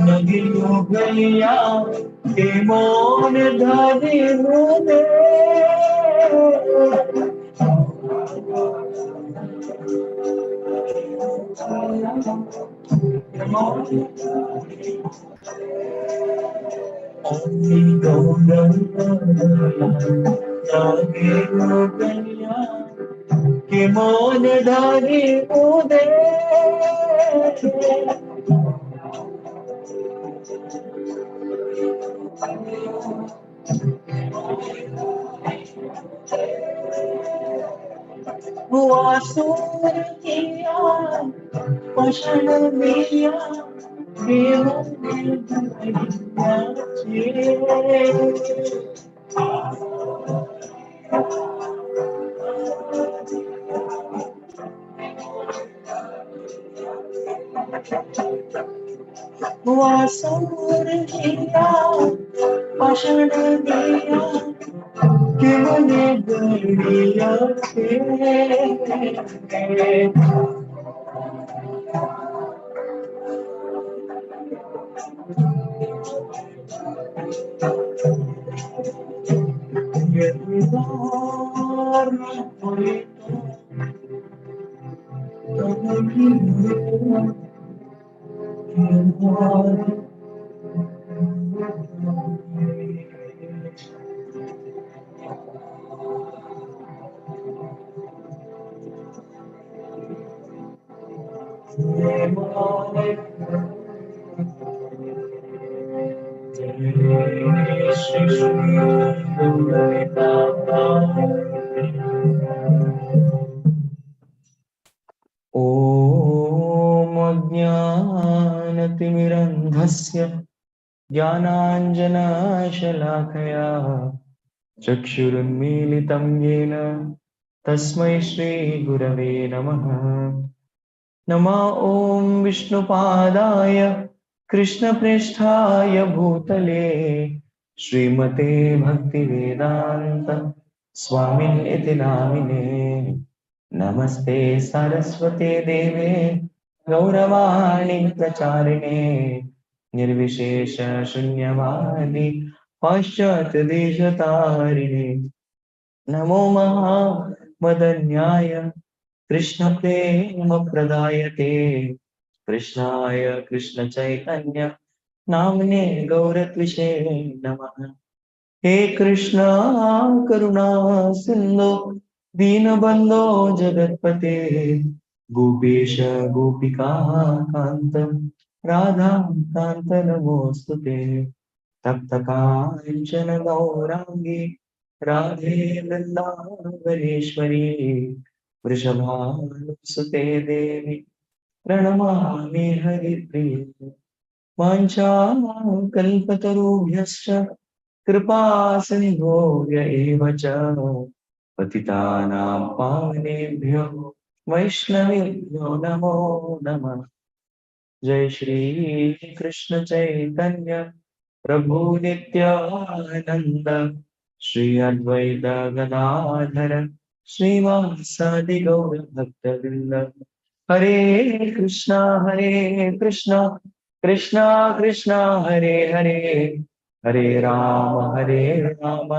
नगी हो गैया के मोन धरी मुदे कि मोन धारी मुदे हुआ सूर किया पशन दिया वासुर किया पशन दिया कि मुझे गड़िया ओम अज्ञानतिमिरन्धस्य ज्ञानाञ्जनशलाकया चक्षुरुन्मीलितं येन तस्मै श्रीगुरवे नमः। नमः ॐ विष्णुपादाय कृष्णप्रेष्ठाय भूतले श्रीमते भक्तिवेदान्त स्वामिनिति नामिने। नमस्ते सरस्वते देवे गौरवाणी प्रचारिणे निर्विशेष शून्यवादी पाश्चात्यदेशतारिणे। नमो महामदन्याय कृष्णप्रेम प्रदायते कृष्णाय कृष्ण चैतन्य नामने गौरत्विषे नमः। हे कृष्णा करुणा सिंधु दीनबंधो जगत्पते गोपेश गोपिका कांत राधा कांत नमोस्तुते। तप्त कांचन गौरांगी राधे वृंदावनेश्वरी वृषभानुसुते देवी प्रणमामि हरिप्रिये। वाञ्छाकल्पतरुभ्यश्च कृपा सिन्धुभ्य एव च पतितानां पावनेभ्यो वैष्णवेभ्यो नमो नमः। जय श्री कृष्ण चैतन्य प्रभु नित्यानंद श्री अद्वैत गदाधर श्रीवासादि गौर भक्तवृंद। हरे कृष्णा कृष्णा कृष्णा हरे हरे हरे राम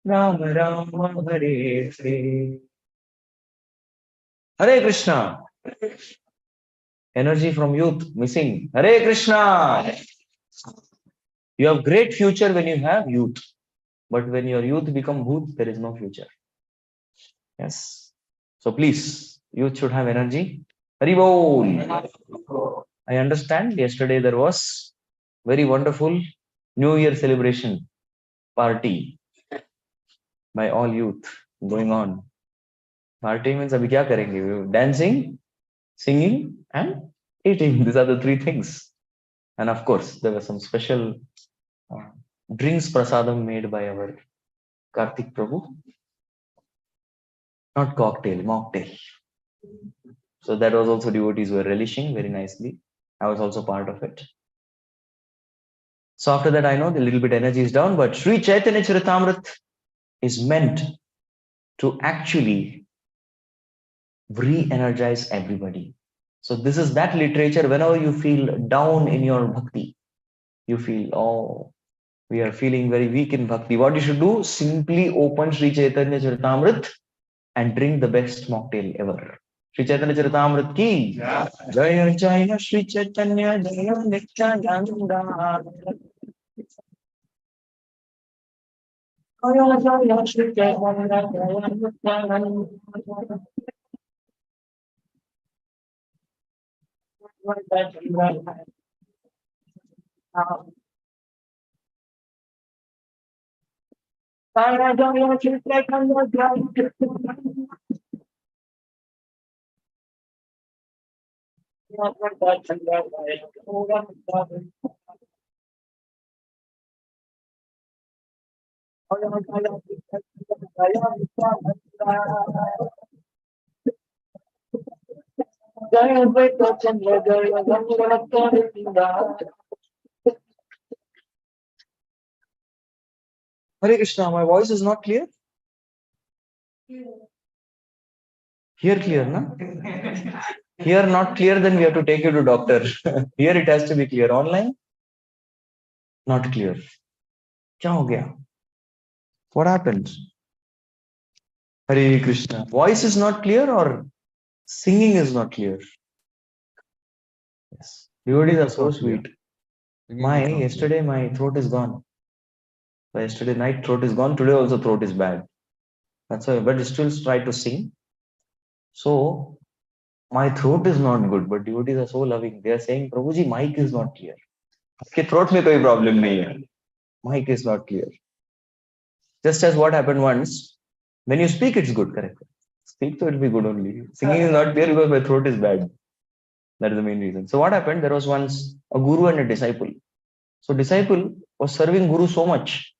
राम राम हरे हरे। हरे Krishna. Energy from youth missing. Hare Krishna. You have great future when you have youth, but when your youth become bhoot, there is no future. Yes. So please, youth should have energy. Hari bol. I understand yesterday there was very wonderful New Year celebration party by all youth going on. Party means abhi kya karenge? Dancing, singing and eating. These are the three things. And of course, there were some special drinks prasadam made by our Karthik Prabhu. Not cocktail, mocktail. So that was also devotees were relishing very nicely. I was also part of it. So after that, I know the little bit energy is down, but Sri Chaitanya Charitamrta is meant to actually re-energize everybody. So this is that literature. Whenever you feel down in your bhakti, you feel, oh, we are feeling very weak in bhakti. What you should do? Simply open Sri Chaitanya Charitamrta and drink the best mocktail ever. Sri Chaitanya Charitamrita ki Jaya Jaya Sri Chaitanya Jaya Nityananda. Jaya Jaya Sri Chaitanya Jaya Nityananda. Jaya Jaya Sri Chaitanya Jaya Nityananda. Hare Krishna, my voice is not clear? Here clear, na? Here not clear, then we have to take you to doctor. Here it has to be clear. Online, not clear. क्या हो गया? What happened? Hare Krishna. Voice is not clear or singing is not clear? Yes. Devotees are so sweet. Yesterday my throat is gone. By yesterday night throat is gone. Today also throat is bad. That's why, but still try to sing. So my throat is not good, but devotees are so loving. They are saying, Prabhuji, mic is not clear. आपके throat में कोई problem नहीं है. Mic is not clear. Just as what happened once, when you speak, it's good, correct? Speak, so it'll be good only. Singing is not clear because my throat is bad. That is the main reason. So what happened? There was once a guru and a disciple. So disciple was serving guru so much.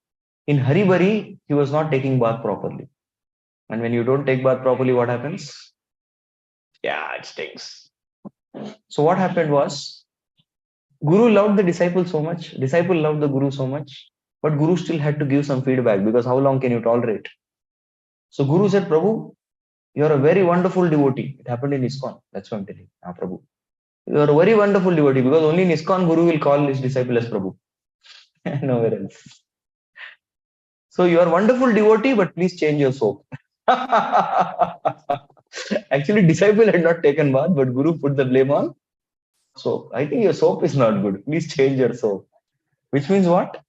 In Hari Bari, he was not taking bath properly. And when you don't take bath properly, what happens? Yeah, it stinks. So what happened was, Guru loved the disciple so much. Disciple loved the Guru so much. But Guru still had to give some feedback because how long can you tolerate? So Guru said, Prabhu, you are a very wonderful devotee. It happened in ISKCON. That's what I'm telling you. Prabhu. You are a very wonderful devotee because only in ISKCON Guru will call his disciple as Prabhu. Nowhere else. So you are a wonderful devotee, but please change your soap. Actually, disciple had not taken bath, but Guru put the blame on soap. I think your soap is not good. Please change your soap. Which means what?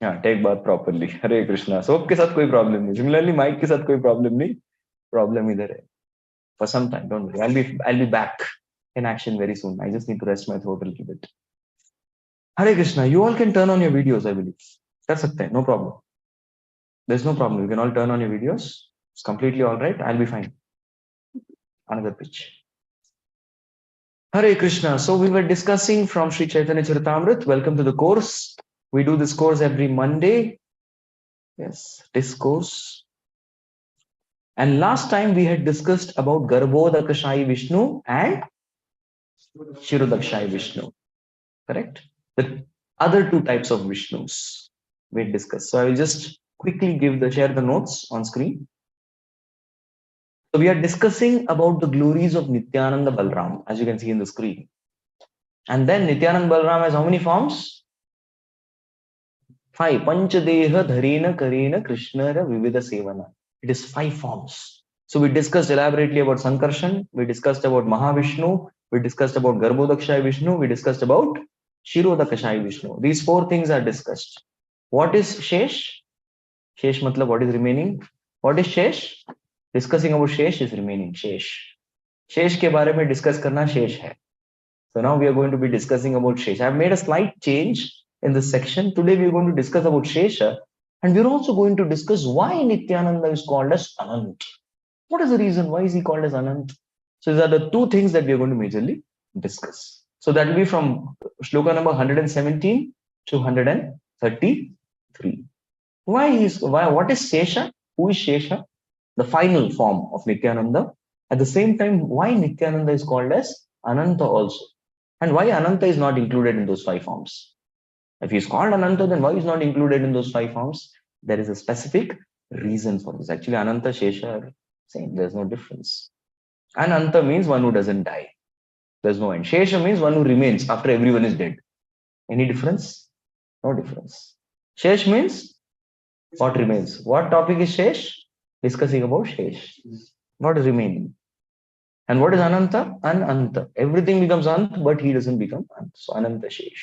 Yeah, take bath properly. Hare Krishna. Soap के साथ कोई problem नहीं. Similarly, mic के साथ कोई problem नहीं. Problem इधर है. For some time, don't worry. I'll be back in action very soon. I just need to rest my throat a little bit. Hare Krishna. You all can turn on your videos, I believe. कर सकते हैं. No problem. There's no problem. You can all turn on your videos. It's completely all right. I'll be fine. Another pitch. Hare Krishna. So we were discussing from Sri Chaitanya Charitamrta. Welcome to the course. We do this course every Monday. Yes, discourse. And last time we had discussed about Garbhodakashayi Vishnu and Shirodakashayi Vishnu. Correct? The other two types of Vishnus we discussed. So I will just quickly share the notes on screen. So we are discussing about the glories of Nityananda Balram, as you can see in the screen. And then Nityananda Balram has how many forms? 5. Panchadeha Dharena Karena Krishnara Vivida Sevana. It is 5 forms. So we discussed elaborately about Sankarshan, we discussed about Mahavishnu, we discussed about Garbhodakashayi Vishnu, we discussed about Shirodakashayi Vishnu. These 4 things are discussed. What is Shesh? Shesh matlab what is remaining? What is Shesh? Discussing about Shesh is remaining. Shesh. Shesh ke bare mein discuss karna Shesh hai. So now we are going to be discussing about Shesh. I have made a slight change in this section. Today we are going to discuss about Shesha, and we are also going to discuss why Nityananda is called as Anant. What is the reason? Why is he called as Anant? So these are the 2 things that we are going to majorly discuss. So that will be from shloka number 117 to 133. What is Shesha? Who is Shesha? The final form of Nityananda. At the same time, why Nityananda is called as Ananta also? And why Ananta is not included in those 5 forms? If he is called Ananta, then why is not included in those 5 forms? There is a specific reason for this. Actually, Ananta, Shesha are same. There's no difference. Ananta means one who doesn't die. There's no end. Shesha means one who remains after everyone is dead. Any difference? No difference. Shesh means what remains. What topic is Shesh? Discussing about Shesh. What is remaining? And what is Ananta? Ananta. Everything becomes Ant, but he doesn't become Ant. So Ananta Shesh.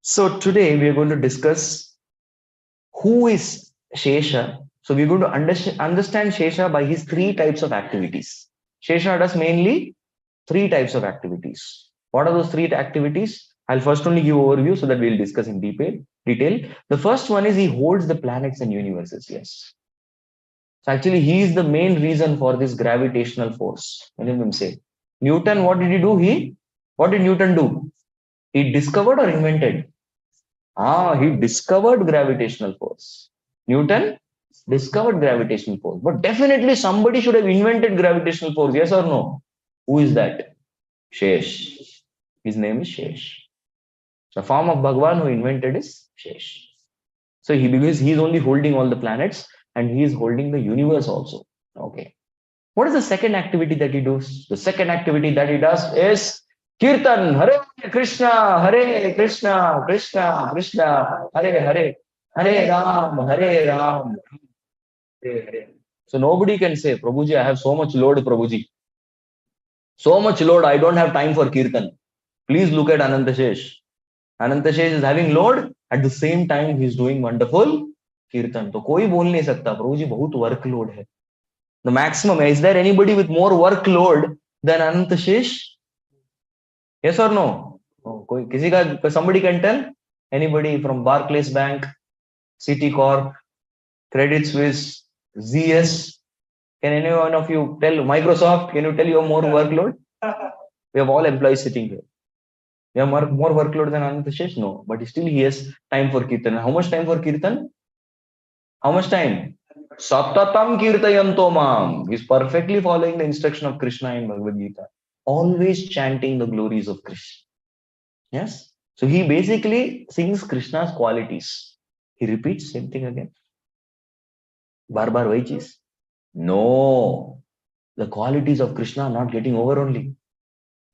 So today we are going to discuss who is Shesha. So we're going to understand Shesha by his three types of activities. Shesha does mainly three types of activities. What are those three activities? I'll first only give overview so that we'll discuss in detail. The first one is he holds the planets and universes. Yes. So actually, he is the main reason for this gravitational force. Many of them say, Newton, what did he do? What did Newton do? He discovered or invented? He discovered gravitational force. Newton discovered gravitational force. But definitely somebody should have invented gravitational force. Yes or no? Who is that? Shesh. His name is Shesh. The form of Bhagwan who invented is Shesh. So because he's only holding all the planets and he is holding the universe also. Okay. What is the second activity that he does? The second activity that he does is Kirtan. Hare Krishna, Hare Krishna, Krishna, Krishna, Hare Hare, Hare Ram, Hare Ram, Hare Hare. So nobody can say, Prabhuji, I have so much load, Prabhuji. So much load, I don't have time for Kirtan. Please look at Anantashesh. Anantashesh is having load, at the same time he is doing wonderful Kirtan. तो कोई बोल नहीं सकता प्रभु जी बहुत workload है. The maximum, is there anybody with more workload than Anantashesh? Yes or no? Oh, किसी का, somebody can tell? Anybody from Barclays Bank, Citicorp, Credit Suisse, ZS? Can any one of you tell? Microsoft, can you tell your more workload? We have all employees sitting here. We have more workload than Anantashesh? No, but still he has time for Kirtan. How much time for Kirtan? How much time? Satatam kirtayanto mam. He's perfectly following the instruction of Krishna in Bhagavad Gita. Always chanting the glories of Krishna. Yes? So he basically sings Krishna's qualities. He repeats same thing again. Bar bar wahi cheez. No. The qualities of Krishna are not getting over only.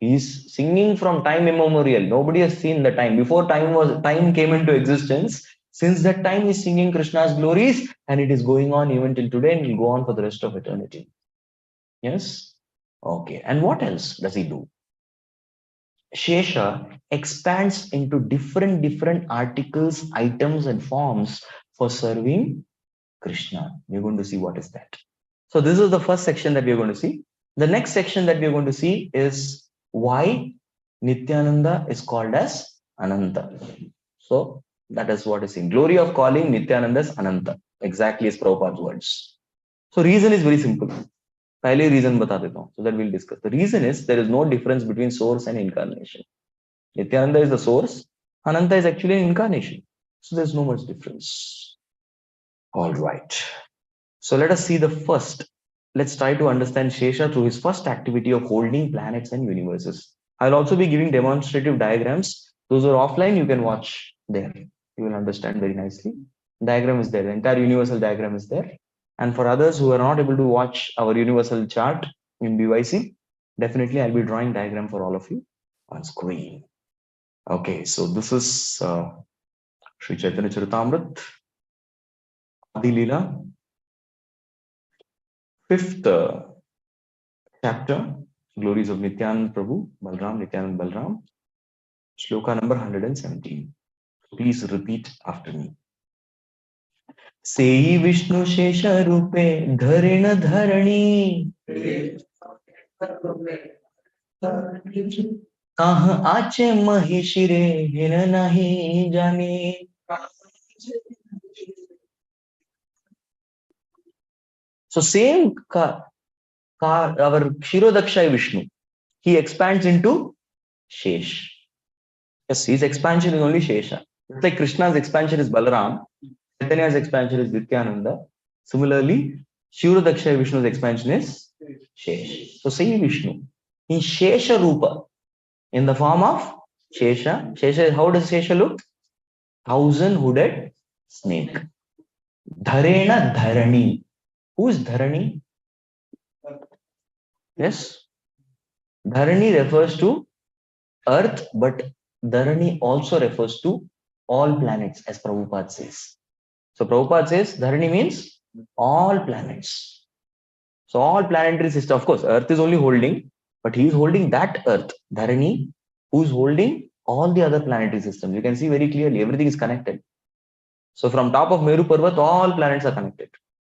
He is singing from time immemorial. Nobody has seen the time. Before time came into existence, since that time he's singing Krishna's glories and it is going on even till today and will go on for the rest of eternity. Yes? Okay. And what else does he do? Shesha expands into different articles, items and forms for serving Krishna. We're going to see what is that. So this is the first section that we're going to see. The next section that we're going to see is why Nityananda is called as Ananta. So that is what is in glory of calling Nityananda as Ananta, exactly as Prabhupada's words. So reason is very simple. पहले reason बता देता हूँ, so that we'll discuss. The reason is there is no difference between source and incarnation. Nityananda is the source, Ananta is actually an incarnation. So there's no much difference. All right. So let us see the first. Let's try to understand Shesha through his first activity of holding planets and universes. I'll also be giving demonstrative diagrams. Those who are offline, you can watch there. You will understand very nicely. Diagram is there. The entire universal diagram is there. And for others who are not able to watch our universal chart in BYC, definitely I'll be drawing diagram for all of you on screen. Okay, so this is Sri Chaitanya Charitamrta, Lila, fifth chapter, glories of Nityanand Prabhu, Balram, Nityanand Balram, shloka number 117. Please repeat after me. सेई विष्णु शेष रूपे धरेण धरणी कहाँ आचे महिषिरे हिन नहीं जाने. So same our Kshirodakshay Vishnu, he expands into Shesh. Yes, his expansion is only Shesha. It's like Krishna's expansion is Balaram, Chaitanya's expansion is Nityananda. Similarly, Kshirodakshay Vishnu's expansion is Shesh. So same Vishnu. In Shesha Rupa, in the form of Shesha. Shesha, how does Shesha look? 1,000-hooded snake. Dharena Dharani. Who is Dharani? Yes. Dharani refers to Earth, but Dharani also refers to all planets, as Prabhupada says. So Prabhupada says Dharani means all planets. So all planetary system, of course, Earth is only holding, but he is holding that Earth, Dharani, who is holding all the other planetary systems. You can see very clearly everything is connected. So from top of Meru Parvat, all planets are connected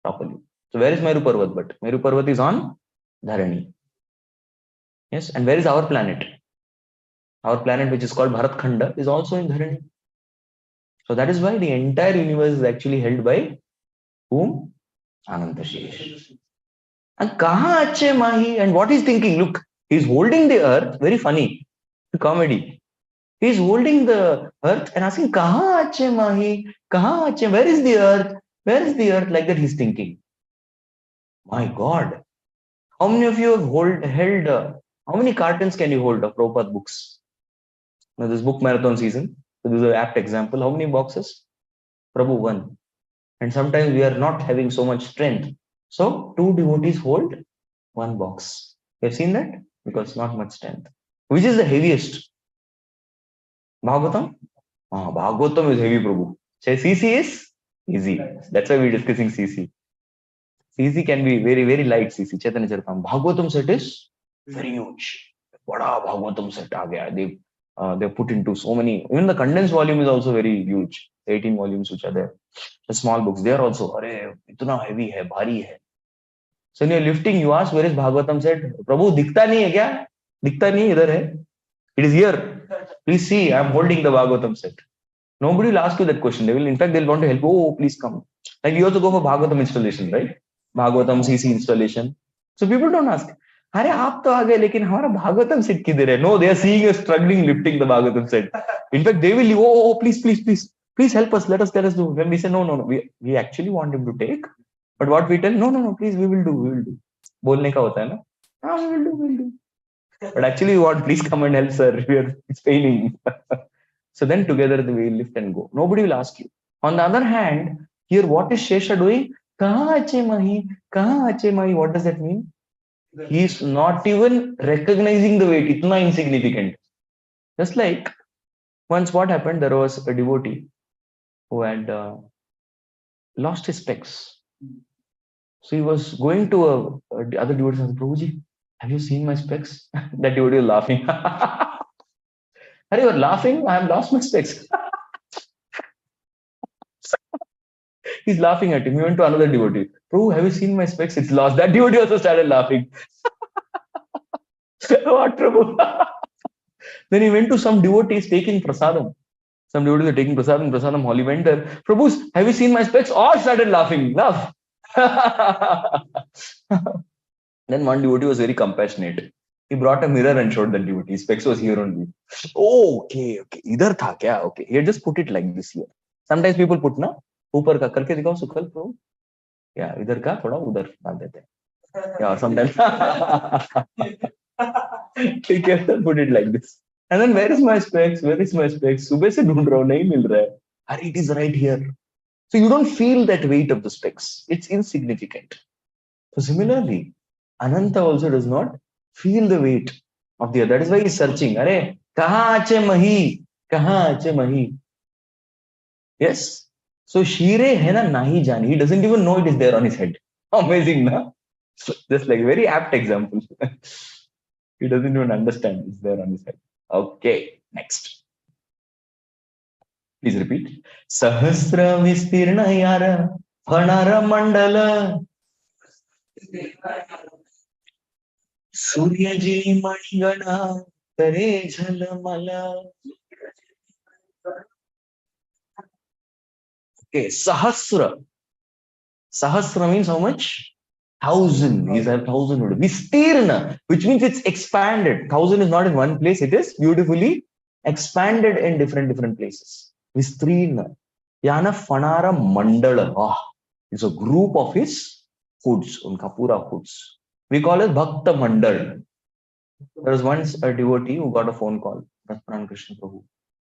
properly. So where is Meru Parvat? But Meru Parvat is on Dharani. Yes, and where is our planet? Our planet, which is called Bharat Khanda, is also in Dharani. So that is why the entire universe is actually held by whom? Ananta Shesh. And kaha ache mahi? And what he's thinking? Look, he's holding the earth. Very funny comedy. He's holding the earth and asking kaha ache mahi? Kaha ache? Where is the earth? Where is the earth? Like that he's thinking. My God, how many of you have held? How many cartons can you hold of Prabhupada books? Now this book marathon season. So this is an apt example. How many boxes? Prabhu one. And sometimes we are not having so much strength. So two devotees hold one box. You have seen that? Because not much strength. Which is the heaviest? Bhagavatam? Ah, Bhagavatam is heavy, Prabhu. So CC is easy. That's why we're discussing CC. CC can be very, very light CC. Chaitanya Charitamrta. Bhagavatam set is very huge. Bada Bhagavatam set aa gaya. They put into so many. Even the condensed volume is also very huge. 18 volumes which are there. The small books, they are also, अरे इतना heavy है, भारी है. So when you're lifting, you ask, where is Bhagavatam said? Prabhu, दिखता नहीं है क्या? दिखता नहीं इधर है. It is here. Please see, I am holding the Bhagavatam set. Nobody will ask you that question. They will, in fact, they'll want to help. Oh, please come. Like you also go for Bhagavatam installation, right? Bhagavatam CC installation. So people don't ask. अरे आप तो आ गए लेकिन हमारा Bhagavatam set किधर है? No, they are seeing us struggling lifting the Bhagavatam set. In fact, they will leave. Oh, please help us. Let us do. When we say no, we actually want him to take. But what we tell, no, please, we will do. बोलने का होता है ना? हाँ, we will do. But actually, we want, please come and help, sir. It's paining. So then together we will lift and go. Nobody will ask you. On the other hand, here what is Shesha doing? Kaha ache mahi? Kaha ache mahi? What does that mean? He is not even recognizing the weight. Itna insignificant. Just like once what happened, there was a devotee who had lost his specs. So he was going to other devotees and said, Prabhuji, have you seen my specs? That devotee was laughing. Are you laughing? I have lost my specs. He's laughing at him. He went to another devotee. Prabhu, have you seen my specs? It's lost. That devotee also started laughing. What, Prabhu? Then he went to some devotees taking prasadam. Some devotees are taking prasadam hall. He went there. Prabhu, have you seen my specs? All started laughing. Laugh. Then one devotee was very compassionate. He brought a mirror and showed the devotee. His specs was here only. Oh, okay. Idhar tha kya? Okay. He had just put it like this here. Sometimes people put na ऊपर का करके दिखाओ सुखल प्रभु. Yeah, इधर का थोड़ा उधर डाल देते हैं. Yeah, sometimes ठीक है, put it like this. And then where is my specs? सुबह से ढूंढ रहा हूँ, नहीं मिल रहा है. अरे, it is right here. So you don't feel that weight of the specs. It's insignificant. So similarly, Ananta also does not feel the weight of the other. That is why he's searching. अरे, कहाँ आचे मही? कहाँ आचे मही? Yes. So Shire hai na nahi jani. He doesn't even know it is there on his head. Amazing, na? So, just like very apt example. He doesn't even understand it's there on his head. Okay, next. Please repeat. Sahasra vistirna yara phanara mandala Surya ji manigana tare jhalamala. Okay, Sahasra. Sahasra means how much? 1,000. These are 1,000 words. Vistirna, which means it's expanded. 1,000 is not in one place. It is beautifully expanded in different places. Vistirna. Yana Fanara Mandala. Oh, it's a group of his hoods, unka pura hoods. We call it Bhakta Mandal. There was once a devotee who got a phone call. Krishna Prabhu.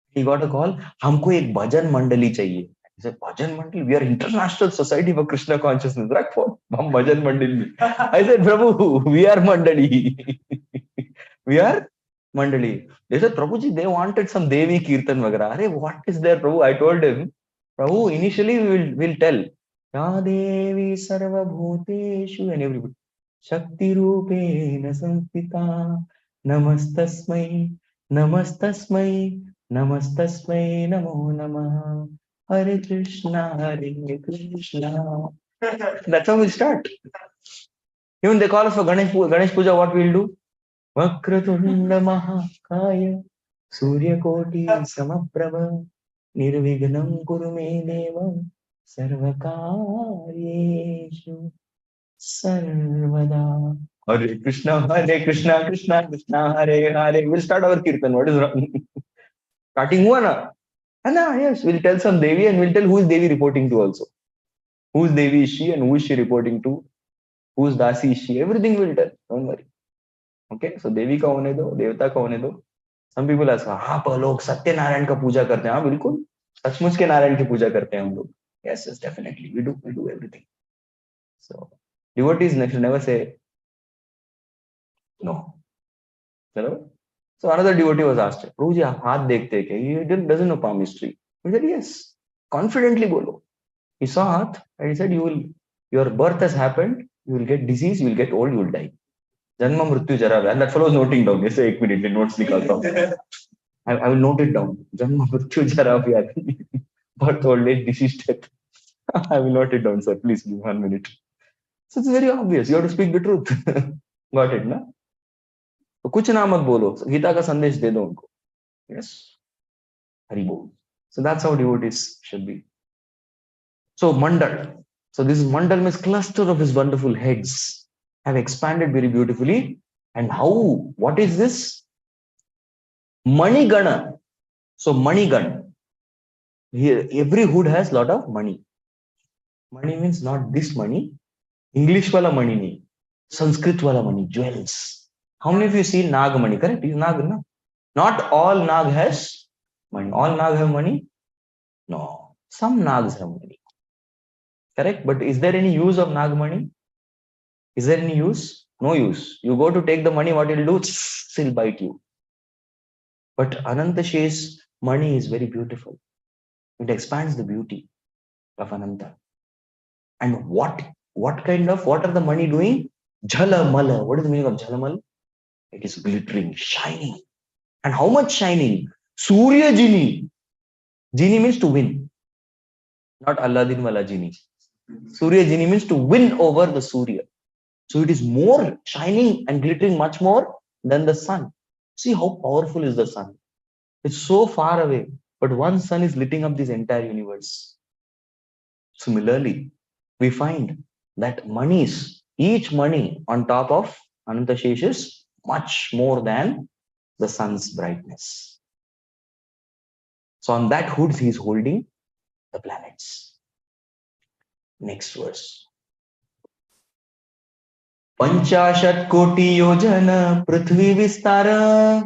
He got a call. हमको एक भजन मंडली चाहिए. He said, Bhajan Mandal, we are International Society for Krishna Consciousness. Right? Bhajan Mandal. I said, Prabhu, we are Mandali. We are Mandali. They said, Prabhuji, they wanted some Devi Kirtan Vagara. Arey, what is there, Prabhu? I told him, Prabhu, initially we'll tell. Ya Devi Sarva Bhuteshu and everybody. Shakti Rupena Samstita Namastasmai Namastasmai Namastasmai Namo Namah Hare Krishna Hare Krishna. That's how we start. Even they call us for Ganesh Puja, what we'll do? Vakratunda Mahakaya Surya Koti Samaprabha Nirvignam Kurume Deva Sarvakaryeshu Sarvada. Hare Krishna, Krishna Krishna, Hare Hare. We'll start our kirtan. What is wrong? Starting one. Yes, we'll tell some Devi and we'll tell who is Devi reporting to also. Whose Devi is she and who is she reporting to? Whose Dasi is she? Everything we'll tell. Don't worry. Okay, so Devi का होने दो, देवता का होने दो. Some people ask, हाँ पर लोग सत्य नारायण का पूजा करते हैं. हाँ बिल्कुल. सचमुच के नारायण की पूजा करते हैं हम लोग. Yes, definitely. We do everything. So, devotees should never say no. Hello? So another devotee was asked, Prabhuji, हाथ देखते क्या? He doesn't know palm history. He said, yes. Confidently bolo. He saw हाथ and he said, your birth has happened, you will get disease, you will get old, you will die. Janma mrityu jara vyadi. That fellow was noting down. He said, 1 minute, notes nikalta hu. I will note it down. Janma mrityu jara vyadi. Birth, old age, disease, death. I will note it down, sir. Please give 1 minute. So it's very obvious. You have to speak the truth. Got it, na? तो कुछ ना मत बोलो, गीता का संदेश दे दो उनको. Yes, Hari Bol. So that's how devotees should be. So Mandal. So this Mandal means cluster of his wonderful heads have expanded very beautifully. And how? What is this? Manigana. So Manigan. Here, every hood has lot of money. Money means not this money. English wala money nahi. Sanskrit wala money, jewels. How many of you see Nag money? Correct? Is Nag, no? Not all Nag has money. All Nag have money? No. Some Nags have money. Correct? But is there any use of Nag money? Is there any use? No use. You go to take the money, what it will do? Still bite you. But Ananta Shesh's money is very beautiful. It expands the beauty of Ananta. And what are the money doing? Jhalamala. What is the meaning of Jhalamala? It is glittering, shining. And how much shining? Surya Jini. Jini means to win. Not Aladdin wala Jini. Surya Jini means to win over the Surya. So it is more shining and glittering much more than the sun. See how powerful is the sun. It's so far away. But one sun is lighting up this entire universe. Similarly, we find that each money on top of Ananta Shesh is much more than the sun's brightness. So on that hood, he is holding the planets. Next verse. Panchashat koti yojana prithvi vistara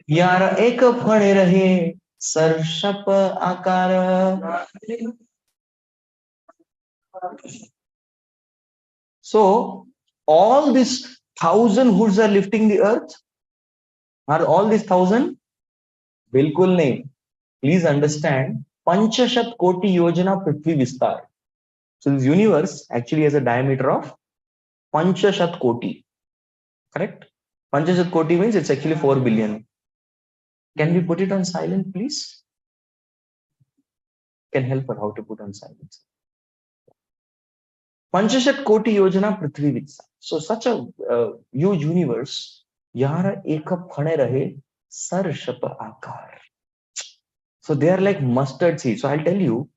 yara ek phane rahe sarshap akara. So all these 1,000 hoods are lifting the earth. Are all these 1,000? Bilkul nahi. Please understand. Panchashat koti yojana prithvi vistar. So this universe actually has a diameter of Panchashat koti. Correct? Panchashat koti means it's actually 4 billion. Can we put it on silent, please? Can help her how to put on silent. Panchashat koti yojana prithvi vistar. So such a huge universe. Yara eka phane rahe sarshap akar. So they are like mustard seeds. So I'll tell you.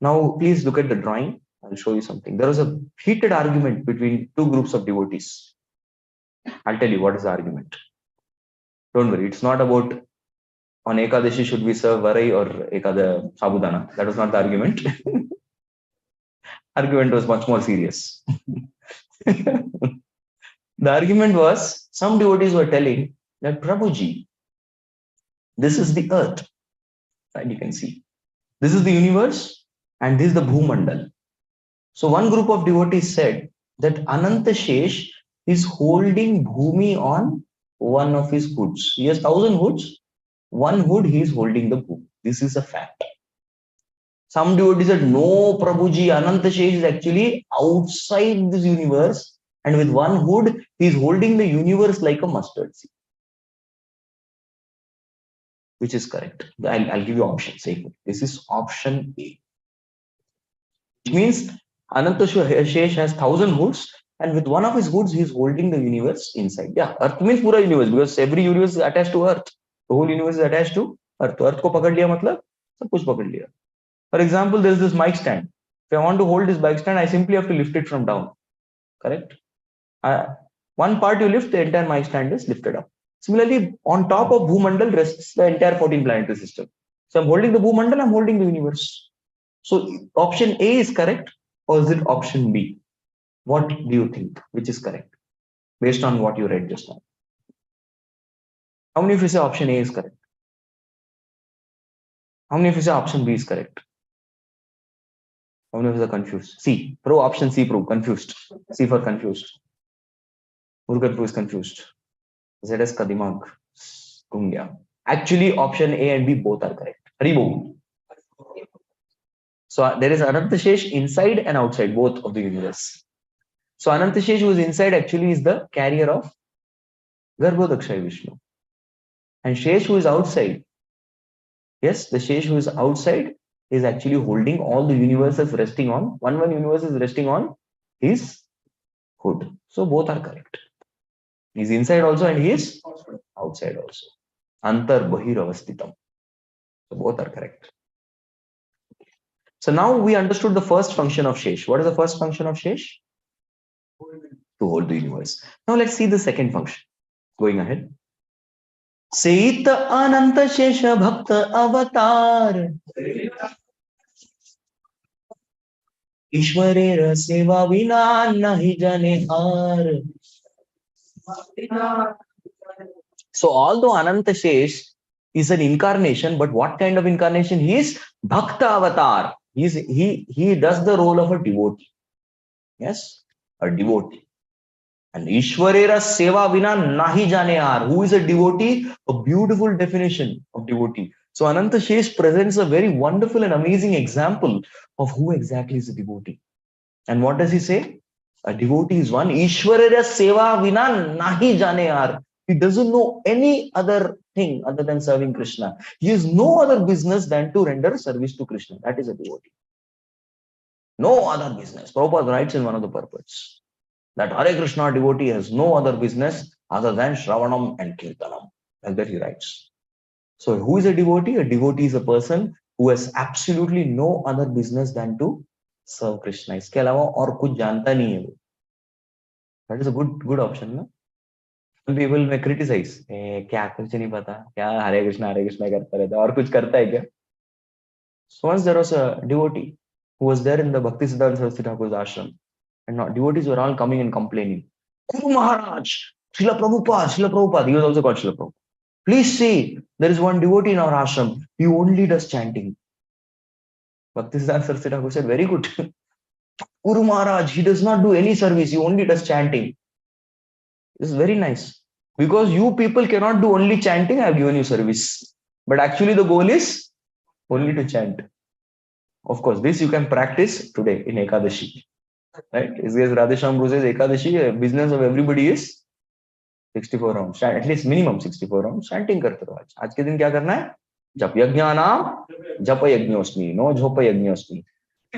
Now please look at the drawing. I'll show you something. There was a heated argument between two groups of devotees. I'll tell you what is the argument. Don't worry, it's not about on Ekadashi should we serve Varai or Ekada Sabudana. That was not the argument. Argument was much more serious. The argument was, some devotees were telling that Prabhuji, this is the earth. Right? You can see. This is the universe and this is the Bhumandal. So one group of devotees said that Ananta Shesh is holding Bhumi on one of his hoods. He has 1,000 hoods. One hood he is holding the Bhumi. This is a fact. Some devotees said, no, Prabhuji, Ananta Shesh is actually outside this universe, and with one hood, he is holding the universe like a mustard seed. Which is correct? I'll give you options. This is option A. Which means Ananta Shesh has 1,000 hoods, and with one of his hoods, he is holding the universe inside. Yeah, Earth means pura universe, because every universe is attached to Earth. The whole universe is attached to Earth. तो Earth को पकड़ लिया मतलब सब कुछ पकड़ लिया. For example, there is this mic stand. If I want to hold this mic stand, I simply have to lift it from down. Correct? One part you lift, the entire mic stand is lifted up. Similarly, on top of Bhumandal rests the entire 14 planetary system. So I'm holding the Bhumandal, I'm holding the universe. So option A is correct, or is it option B? What do you think? Which is correct? Based on what you read just now. How many of you say option A is correct? How many of you say option B is correct? How many of you are confused? C. Pro option C, pro. Confused. C for confused. Murgat is confused. ZS ka dimag ghum gaya. Actually, option A and B both are correct. Haribo. So there is Ananta Shesh inside and outside, both of the universe. So Ananta Shesh, who is inside, actually is the carrier of Garbhodakshaya Vishnu. And Shesh, who is outside, yes, the Shesh who is outside is actually holding all the universes resting on, one universe is resting on his hood. So both are correct. He is inside also and he is outside also. Antar Bahir Avastitam. So both are correct. So now we understood the first function of Shesh. What is the first function of Shesh? To hold the universe. Now let's see the second function. Going ahead. Seit Ananta Shesha Bhakta Avatar. Ishwarera Seva Vina Nahi Jane Har. So although Ananta Shesh is an incarnation, but what kind of incarnation? He is Bhakta Avatar. He does the role of a devotee. Yes, a devotee. And Ishwarera Seva Vina Nahi Jane Har. Who is a devotee? A beautiful definition of devotee. So Ananta Shesh presents a very wonderful and amazing example of who exactly is a devotee. And what does he say? A devotee is one. Ishwarera Seva Vina Nahi Jane Har. He doesn't know any other thing other than serving Krishna. He has no other business than to render service to Krishna. That is a devotee. No other business. Prabhupada writes in one of the purports that Hare Krishna devotee has no other business other than Shravanam and Kirtanam. Like that he writes. So who is a devotee? A devotee is a person who has absolutely no other business than to serve Krishna. इसके अलावा और कुछ जानता नहीं है वो. That is a good option, no? Some people may criticize. क्या कुछ नहीं पता, क्या हरे कृष्णा करता रहता है और कुछ करता है क्या? So once there was a devotee who was there in the Bhakti Siddhanta Saraswati Thakur's ashram, and devotees were all coming and complaining. Guru Maharaj, Srila Prabhupada, he was also called Srila Prabhupada. Please see, there is one devotee in our ashram. He only does chanting. Bhakti Siddhanta Saraswati Thakur said, very good. Guru Maharaj, he does not do any service. He only does chanting. This is very nice. Because you people cannot do only chanting, I have given you service. But actually the goal is only to chant. Of course, this you can practice today in Ekadashi. Right? As Radhesham Prabhu says, Ekadashi, business of everybody is 64 rounds. At least minimum 64 rounds. Chanting करते रहो. आज के दिन क्या करना है? जप यज्ञानाम जप यज्ञोस्मि. No जप यज्ञोस्मि.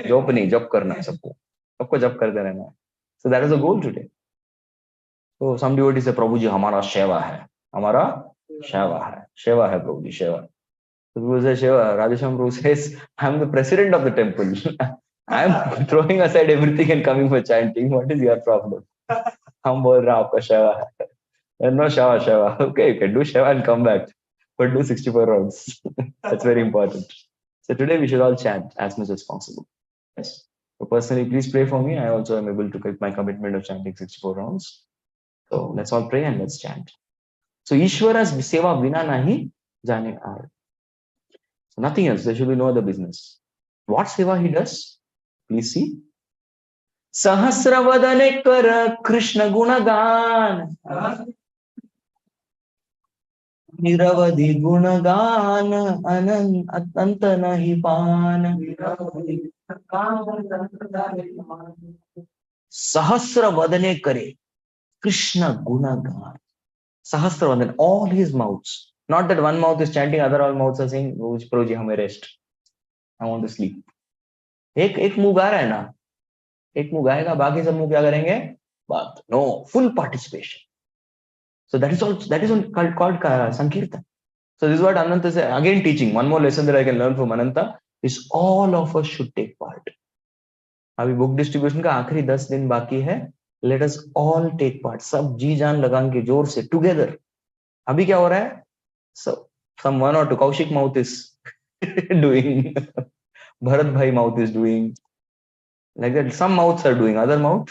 जप नहीं, जप करना है सबको. सबको जप करते रहना है. So that is the goal today. So some devotees say, Prabhuji, हमारा सेवा है. हमारा सेवा है. सेवा है Prabhuji, सेवा. So people say, Shiva, Radhesham Prabhu says, I am the president of the temple. I am throwing aside everything and coming for chanting. What is your problem? हम बोल रहे हैं आपका सेवा है. No सेवा. Okay, you can do सेवा and come back. But do 64 rounds. That's very important. So today we should all chant as much as possible. Yes. So personally, please pray for me. I also am able to keep my commitment of chanting 64 rounds. So let's all pray and let's chant. So Ishwara's seva vina nahi jane aar. So nothing else. There should be no other business. What seva he does? Please see. Sahasravadane kar Krishna gunagan. निरवधि गुणगान अनंत नहीं पान सहस्र वदने करे Krishna gunagan. Sahasra vadan, all his mouths. Not that one mouth is chanting, other all mouths are saying, Prabhuji हमें rest. I want to sleep. एक मुंह गा रहा है ना, एक मुंह गाएगा, बाकी सब मुंह क्या करेंगे? बात. No, full participation. So that is called Sankirtan. So this is what Ananta said. Again teaching. One more lesson that I can learn from Ananta is all of us should take part. अभी book distribution का आखिरी 10 दिन बाकी है. Let us all take part. सब जी जान लगान के जोर से together. अभी क्या हो रहा है? So some one or two Kaushik mouth is doing. Bharat bhai mouth is doing. Like that. Some mouths are doing. Other mouth.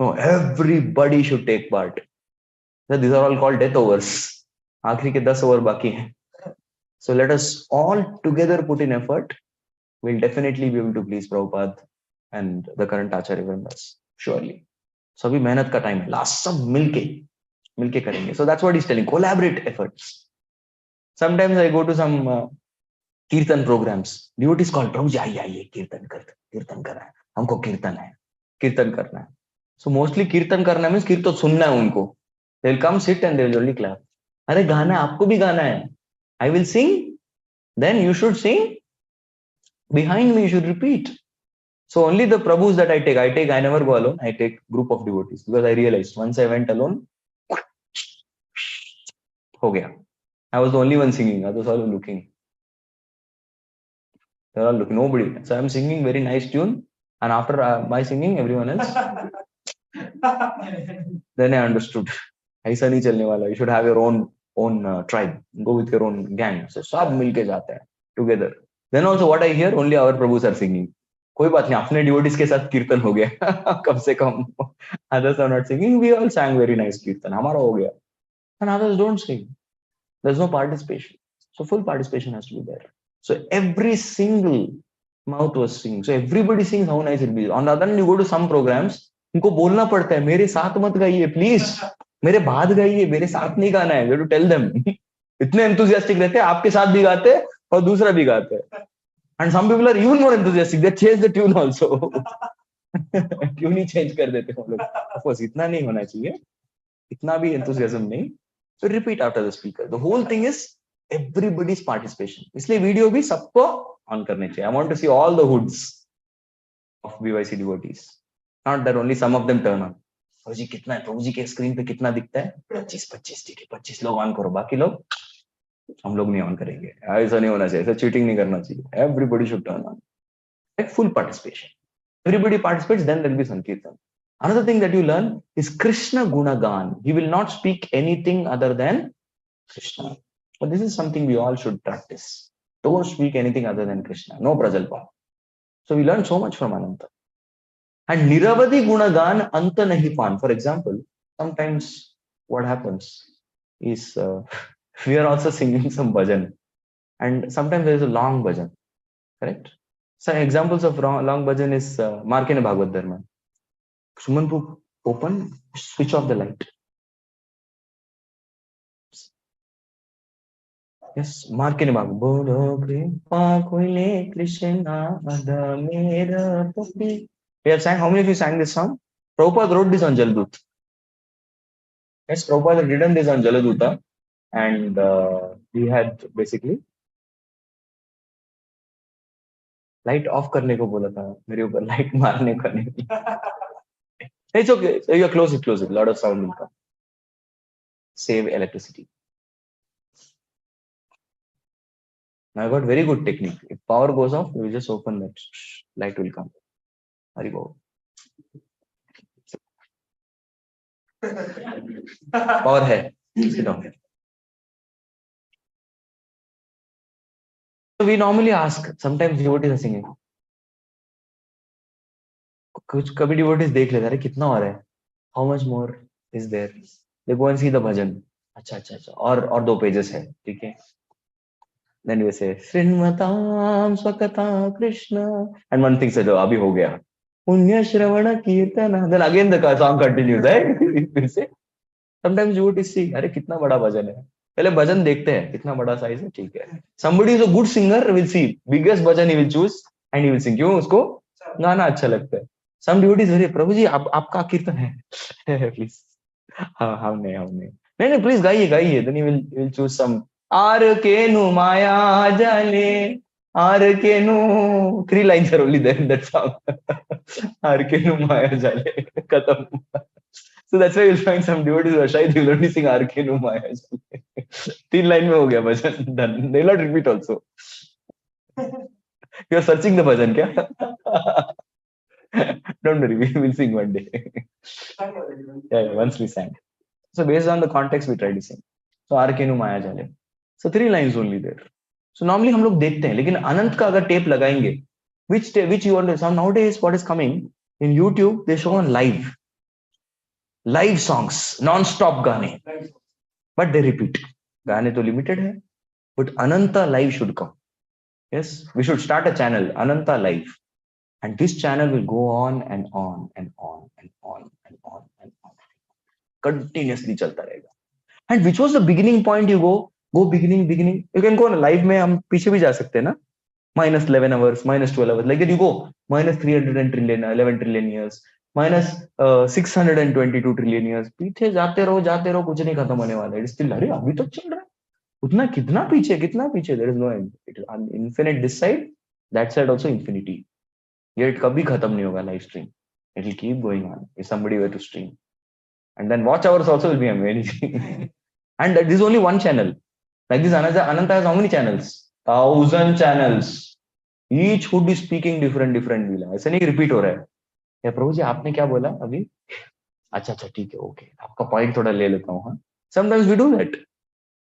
No, everybody should take part. So these are all called death overs. आखिरी के 10 over बाकी हैं. So let us all together put in effort. We'll definitely be able to please Prabhupada and the current Acharya members. Surely. So अभी मेहनत का time है. Last सब मिलके करेंगे. So that's what he's telling. Collaborate efforts. Sometimes I go to some कीर्तन programs. Devotees call, Prabhuji आइए कीर्तन करना है. हमको कीर्तन करना है. So mostly कीर्तन करना means कीर्तन सुनना है उनको. They'll come sit and they'll only clap. अरे गाना आपको भी गाना है. I will sing. Then you should sing. Behind me you should repeat. So only the Prabhus that I never go alone. I take group of devotees because I realized once I went alone, हो गया. I was the only one singing. Others all looking. They're all looking. Nobody. So I'm singing very nice tune, and after my singing, everyone else. Then I understood. ऐसा नहीं चलने वाला. You should have your own tribe. Go with your own gang. So सब मिलके जाते हैं together. Then also what I hear, only our Prabhus are singing. कोई बात नहीं, अपने devotees के साथ कीर्तन हो गया. कम से कम. Others are not singing. We all sang very nice कीर्तन. हमारा हो गया. And others don't sing. There's no participation. So full participation has to be there. So every single mouth was singing. So everybody sings how nice it be. On the other hand, you go to some programs, उनको बोलना पड़ता है, मेरे साथ मत गाइए please, मेरे बाद गाइए, मेरे साथ नहीं गाना है. You have to tell them. इतने enthusiastic रहते हैं, आपके साथ भी गाते हैं और दूसरा भी गाते हैं. And some people are even more enthusiastic. They change the tune also. Tune he change कर देते हैं हम लोग. Of course, इतना नहीं होना चाहिए. इतना भी enthusiasm नहीं. So repeat after the speaker. The whole thing is everybody's participation. इसलिए वीडियो भी सबको ऑन करने चाहिए. I want to see all the hoods of BYC devotees. Not that only some of them turn on. प्रभु जी कितना है? प्रभु जी के screen पे कितना दिखता है? 25 ठीक है, 25 लोग ऑन करो, बाकी लोग हम लोग नहीं ऑन करेंगे. ऐसा नहीं होना चाहिए. ऐसा चीटिंग नहीं करना चाहिए. Everybody should turn on. Like full participation. Everybody participates, then there will be Sankirtan. Another thing that you learn is Krishna Gunagan. He will not speak anything other than Krishna. But this is something we all should practice. Don't speak anything other than Krishna. No Prajalpa. So we learn so much from Ananta. And Niravadi Gunagan Anta Nahi Pan. For example, sometimes what happens is we are also singing some bhajan. And sometimes there is a long bhajan. Correct? Some examples of long bhajan is Markene Bhagavad Dharma. Sumanpu, open, switch off the light. Yes, Markene Bhagavad. Bolo kripa koile Krishna adamera pupi. We have sang. How many of you sang this song? Prabhupada wrote this on Jaladut. Yes, Prabhupada had written this on Jaladuta, and he had basically light off करने को बोला था. मेरे ऊपर light मारने का नहीं. It's okay. So you close it. Lot of sound will come. Save electricity. Now I got very good technique. If power goes off, we will just open that. Light will come. Hari Bol. Power hai. Sit down. So we normally ask. Sometimes devotees are singing. कुछ कभी devotees देख लेते हैं, अरे कितना और है? How much more is there? They go and see the bhajan. अच्छा. और 2 pages है, ठीक है? Then we say, Srinmatam Swakata Krishna. And one thing said, oh, abhi ho gaya. Punya Shravana Kirtana. Then again the song continues, right? We say, sometimes you would see, अरे कितना बड़ा भजन है. पहले भजन देखते हैं, कितना बड़ा साइज है, ठीक है. Somebody is a good singer, will see biggest bhajan he will choose and he will sing. क्यों उसको गाना अच्छा लगता है. Some devotees अरे प्रभु जी आपका कीर्तन है, please. हाँ हमने नहीं please गाइए. Then he will choose some आर के नु माया जाले आर के नु 3 lines are only there in that song. आर के नु माया जाले खत्म. So that's why you'll find some devotees who are shy, they will only sing आर के नु माया जाले. 3 line में हो गया भजन, done. They will not repeat also. You are searching the bhajan kya? Don't worry, we will sing one day. Yeah, once we sang. So based on the context, we try to sing. So आरकेनु माया जाले. So 3 lines only there. So normally हम लोग देखते हैं, लेकिन अनंत का अगर tape लगाएंगे, which you want to, some nowadays what is coming in YouTube, they show on live songs, non-stop गाने, but they repeat. गाने तो limited है, but Ananta live should come. Yes, we should start a channel, Ananta live. And this channel will go on and on and on and on and on and on. Continuously चलता रहेगा. And which was the beginning point? You go beginning. You can go on live में हम पीछे भी जा सकते हैं ना. Minus 11 hours, minus 12 hours. Like that you go minus 300 trillion, 11 trillion years, minus 622 trillion years. पीछे जाते रहो कुछ नहीं खत्म होने वाला है. It's still अरे अभी तक चल रहा है. उतना कितना पीछे. There is no end. It is infinite this side, that side also infinity. Yet कभी खत्म नहीं होगा live stream. It will keep going on if somebody were to stream. And then watch hours also will be amazing. And this is only one channel. Like this Ananta has how many channels? 1,000 channels. Each hood is speaking different Lila. ऐसा नहीं repeat हो रहा है. या प्रभु जी आपने क्या बोला अभी? अच्छा ठीक है, okay. आपका point थोड़ा ले लेता हूँ. Sometimes we do that.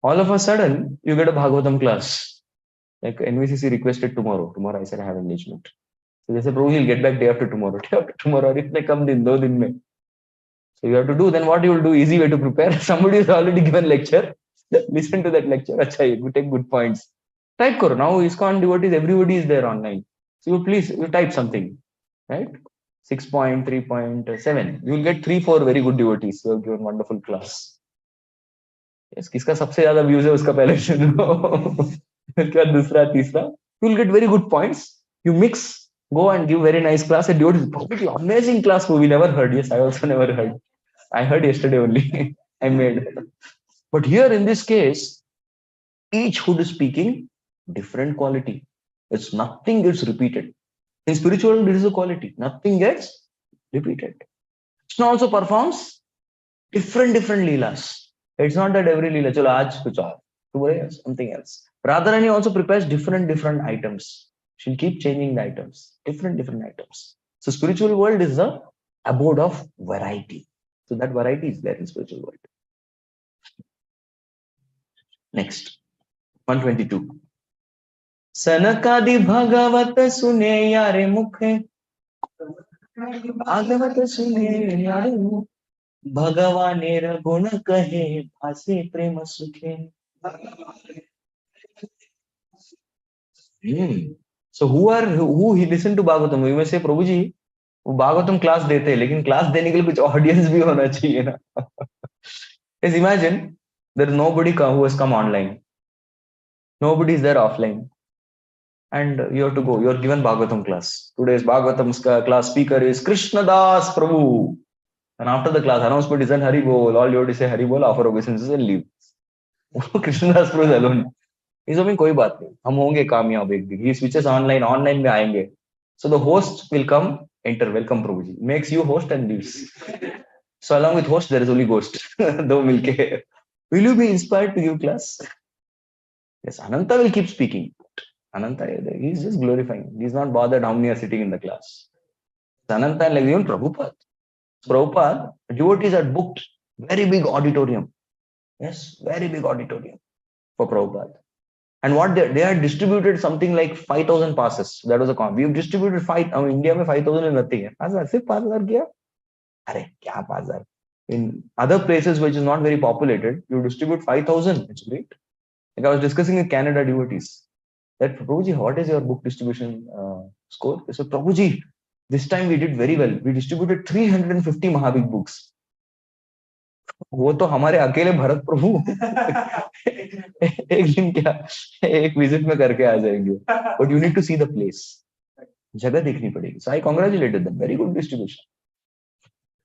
All of a sudden you get a Bhagavatam class. Like NVCC requested tomorrow. Tomorrow I said I have engagement. So they say Prabhu ji will get back day after tomorrow. और इतने कम दिन 2 दिन में. So you have to do, then what you will do, easy way to prepare. Somebody has already given lecture. Listen to that lecture. Acha, you take good points. Type karo. Now ISKCON devotees, everybody is there online. So you type something, right? 6.3.7. You will get 3-4 very good devotees who have given wonderful class. Yes, किसका सबसे ज़्यादा views है उसका पहले सुनो. उसके बाद दूसरा तीसरा. You will get very good points. You mix, go and give very nice class. And devotees, probably amazing class we never heard. Yes, I also never heard. I heard yesterday only. I made. But here in this case, each hood is speaking different quality. It's nothing gets repeated. In spiritual, there is a quality. Nothing gets repeated. Krishna also performs different Leelas. It's not that every Leela, chalo aaj kuch aur, tomorrow something else. Radharani also prepares different items. She'll keep changing the items. Different items. So spiritual world is the abode of variety. So that variety is there in spiritual world. Next, 122. Sanakadi Bhagavata sune yare mukhe. Bhagavata sune yare mukhe. Bhagavanera guna kahe bhase prema sukhe. So who he listen to Bhagavatam? You may say, Prabhu ji, वो Bhagavatam class देते हैं, लेकिन class देने के लिए कुछ audience भी होना चाहिए ना. Just imagine there is nobody who has come online. Nobody is there offline. And you have to go. You are given Bhagavatam class. Today's Bhagavatam class speaker is Krishna Das Prabhu. And after the class, announcement is done, Hari Bol. All you have to say Hari Bol, offer obeisances and leave. Krishna Das Prabhu is alone. He's saying, कोई बात नहीं, हम होंगे कामयाब एक दिन. He switches online में आएंगे. So the host will come, enter, welcome Prabhuji. Makes you host and leaves. So along with host, there is only ghost. Do milke. Will you be inspired to give class? Yes, Ananta will keep speaking. Ananta, he's just glorifying. He's not bothered how many are sitting in the class. Ananta, like even Prabhupada. Prabhupada, devotees had booked very big auditorium. Yes, very big auditorium for Prabhupada. And what they had distributed something like 5,000 passes. That was a con. We've distributed India में 5,000 is nothing. सिर्फ 5,000 किया? अरे क्या 5,000? In other places which is not very populated, you distribute 5,000. It's great. Like I was discussing with Canada devotees. that, Prabhuji, what is your book distribution score? They said, Prabhuji, this time we did very well. We distributed 350 Mahabig books. वो तो हमारे अकेले भरत प्रभु एक दिन क्या एक visit में करके आ जाएंगे. But you need to see the place. जगह देखनी पड़ेगी. So I congratulated them. Very good distribution.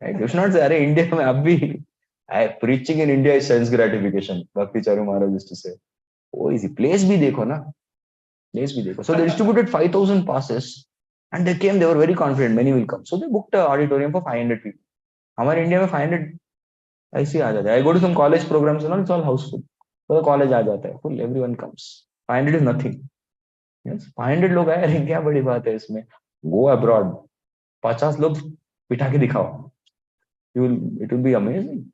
Right? You should not say अरे इंडिया में अब भी preaching in India is sense gratification. Bhakti Charu Maharaj used to say. Oh, easy. Place भी देखो ना. Place भी देखो. So they distributed 5,000 passes and they came. They were very confident. Many will come. So they booked an auditorium for 500 people. हमारे India में 500 ऐसे आ जाता है. I go to some college programs and all, it's all houseful. So college आ जाता है. Full, everyone comes. 500 is nothing. Yes, 500 लोग आए. अरे क्या बड़ी बात है इसमें. Go abroad. 50 लोग बिठा के दिखाओ. It will be amazing.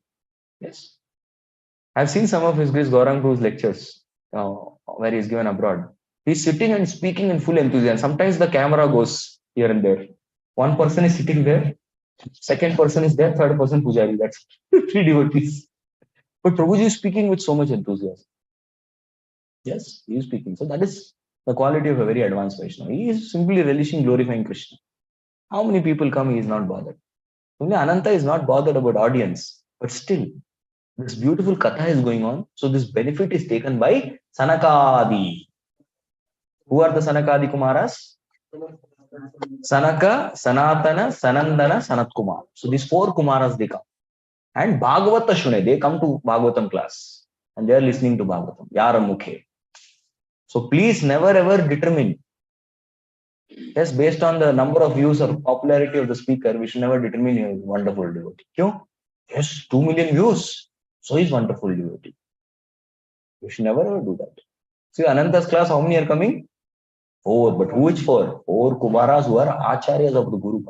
Yes. I've seen some of his Grace Gaurang Prabhu's lectures where he's given abroad. He's sitting and speaking in full enthusiasm. Sometimes the camera goes here and there. One person is sitting there, second person is there, third person Pujari. That's 3 devotees. But Prabhuji is speaking with so much enthusiasm. Yes, he is speaking. So that is the quality of a very advanced Vaishnava. He is simply relishing, glorifying Krishna. How many people come, he is not bothered. Only Ananta is not bothered about audience. But still, this beautiful katha is going on. So this benefit is taken by Sanakadi. Who are the Sanakadi Kumaras? Sanaka, Sanatana, Sanandana, Sanat Kumar. So these 4 Kumaras they come. And Bhagavata Shune, they come to Bhagavatam class. And they are listening to Bhagavatam. Yara Mukhe. So please never ever determine. Yes, based on the number of views or popularity of the speaker, we should never determine he is wonderful devotee. Kyun? Yes, 2 million views. So he's wonderful devotee. You should never ever do that. See, Ananta's class, how many are coming? 4. But who is 4? 4 Kumaras who are Acharyas of the Guru.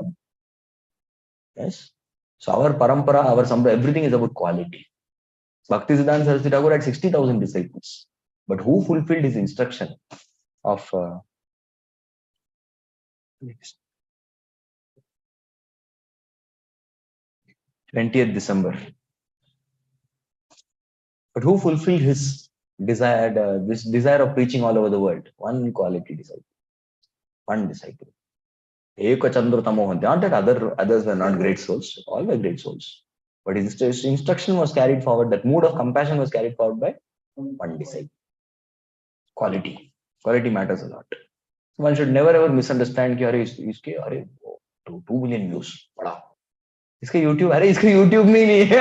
Yes. So our parampara, our sampradaya, everything is about quality. Bhakti Siddhanta Saraswati Thakur had 60,000 disciples. But who fulfilled his instruction of 20th December? But who fulfilled his desire, this desire of preaching all over the world? One quality disciple. One disciple. Eka Chandratamo. Not that others were not great souls. All were great souls. But his instruction was carried forward. That mood of compassion was carried forward by one disciple. Quality. Quality matters a lot. So one should never ever misunderstand कि 2 million views. बड़ा. इसका YouTube में नहीं है.